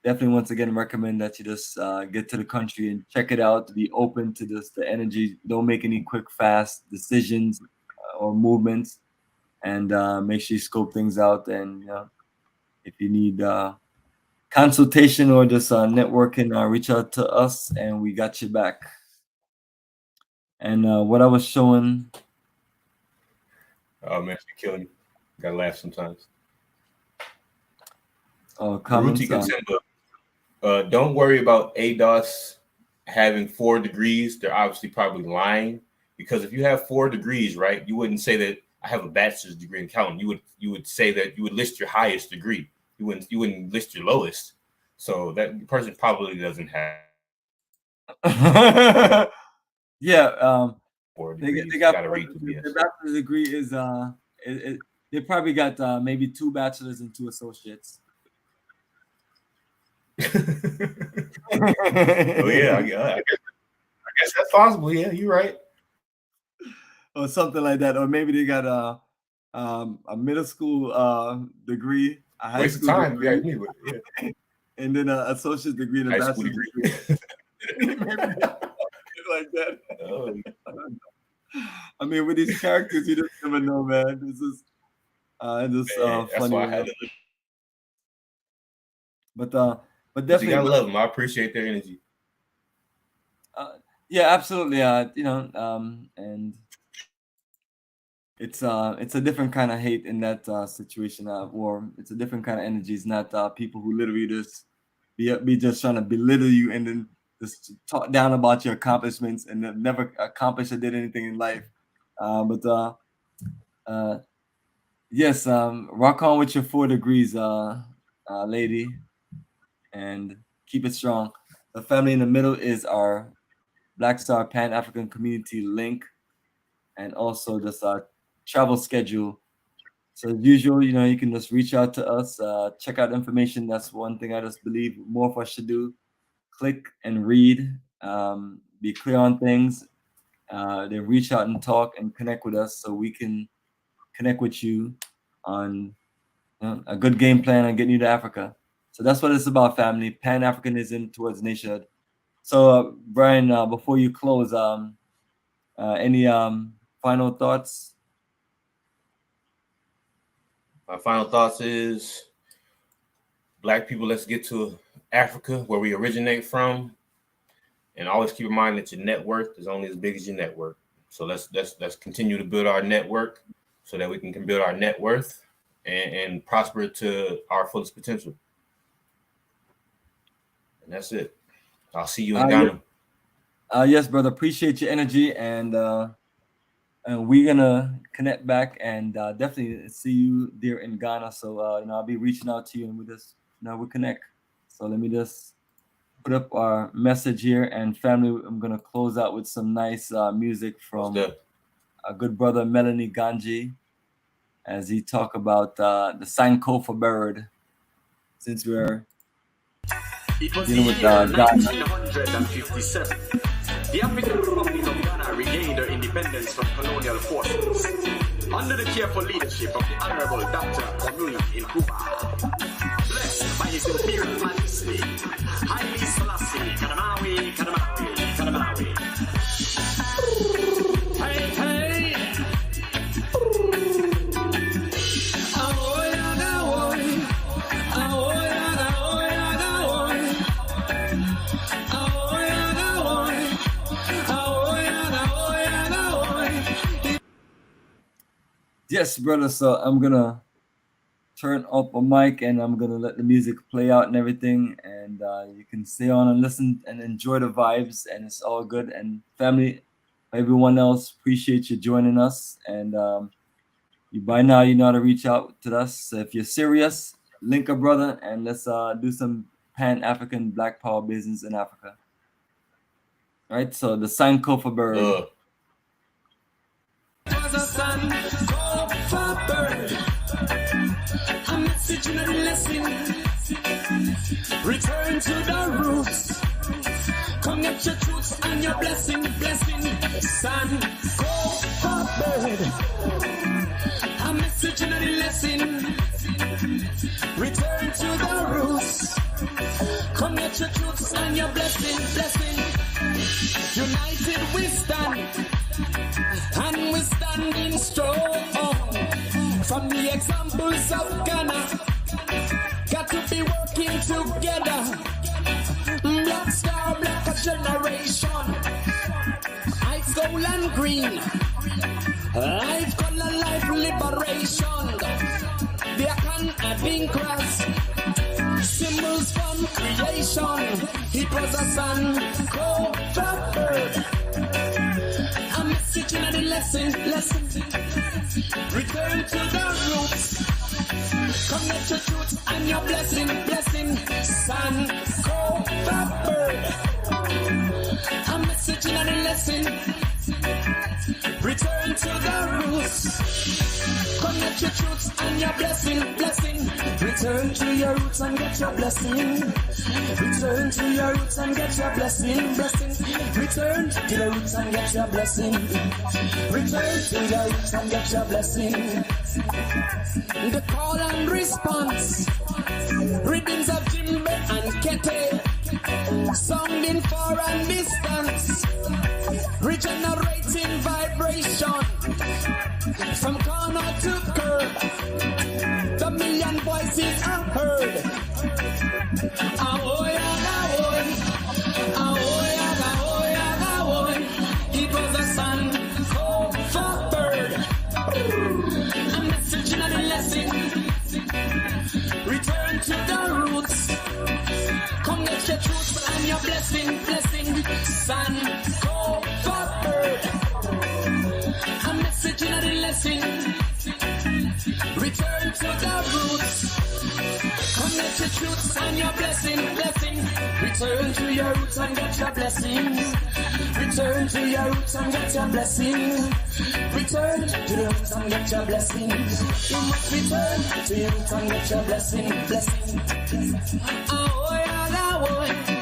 definitely once again recommend that you just get to the country and check it out. To be open to this, the energy. Don't make any quick, fast decisions or movements, and make sure you scope things out. And if you need consultation or just networking, reach out to us, and we got you back. And what I was showing. Oh man, you're killing me. Gotta laugh sometimes. Comments. Don't worry about ADOS having 4 degrees. They're obviously probably lying, because if you have 4 degrees, right, you wouldn't say that I have a bachelor's degree in accounting. You would say that you would list your highest degree. You wouldn't list your lowest. So that person probably doesn't have. Yeah. 4 They degrees. got Gotta read through the bachelor's degree is they probably got maybe 2 bachelors and 2 associates. Oh yeah, I guess that's possible. Yeah, you're right. Or something like that, or maybe they got a middle school degree, a high Waste school of time, degree, yeah. and then an associate degree and a bachelor's degree. Like that. Oh. I mean, with these characters, you just never know, man. This is funny. That's why I had to. But definitely, you gotta love them. I appreciate their energy. Yeah, absolutely. And it's a different kind of hate in that situation, or it's a different kind of energy. It's not people who literally just be just trying to belittle you and then just talk down about your accomplishments and then never accomplished or did anything in life. Yes, rock on with your 4 degrees, lady, and keep it strong. The family in the middle is our Black Star Pan-African Community link, and also just our travel schedule. So as usual, you can just reach out to us, check out information. That's one thing I just believe more of us should do. Click and read, be clear on things, then reach out and talk and connect with us so we can connect with you on a good game plan on getting you to Africa. So that's what it's about, family. Pan-Africanism towards nationhood. So, Bryan, before you close, any final thoughts? My final thoughts is, Black people, let's get to Africa, where we originate from, and always keep in mind that your net worth is only as big as your network. So let's continue to build our network so that we can build our net worth and prosper to our fullest potential. And that's it. I'll see you in Ghana. Yes, brother. Appreciate your energy, and we're gonna connect back and definitely see you there in Ghana. So I'll be reaching out to you, and we'll connect. So let me just put up our message here, and family, I'm gonna close out with some nice music from a good brother, Melanie Ganji, as he talk about the Sankofa bird. Since we're dealing with Ghana. 1957. The African Republic of Ghana regained her independence from colonial forces under the careful leadership of the Honorable Dr. Bomani in Cuba. Blessed by His Imperial Majesty, Haile Selassie, Kadamawi, Kadamawi, Kadamawi. Hey, hey. Yes, brother. So I'm gonna turn up a mic and I'm gonna let the music play out and everything, and you can stay on and listen and enjoy the vibes, and it's all good. And family, everyone else, appreciate you joining us. And you by now you know how to reach out to us. So if you're serious, link a brother, and let's do some Pan-African Black Power business in Africa. All right. So the Sankofa bird. A message in a lesson. Return to the roots. Connect your truths and your blessing. Son, go for bird. A message in a lesson. Return to the roots. Connect your truths and your blessing. United we stand. And we standing strong. From the examples of Ghana, got to be working together. Black Star, Black generation. I gold and green. Life, color, life, liberation. There can a pink cross. Symbols from creation. It was a sun called the bird. A message in the lesson. Return to the roots. Connect your truth and your blessing. Sun called the bird. A message in the lesson. Return to the roots. Connect your truth and your blessing. Return to your roots and get your blessing. Return to your roots and get your blessing. Return to the roots and get your blessing. Return to your roots and get your blessing. The call and response. Rhythms of djembe and kete. Sounding far and distance. Regenerating vibration. From corner to curb. The million voices are heard. Ahoy, ahoy, ahoy, ahoy, ahoy. It was a sun called for bird. A message in the lesson. Return to the roots. Come get your truth and your blessing. Sun called for bird. A message in the lesson. Return to the roots. Connect your truths and your blessing. Return to your roots and get your blessing. Return to your roots and get your blessing. Return to the roots and get your blessing. You must return to your roots and get your blessing. Ahoy, ahoy.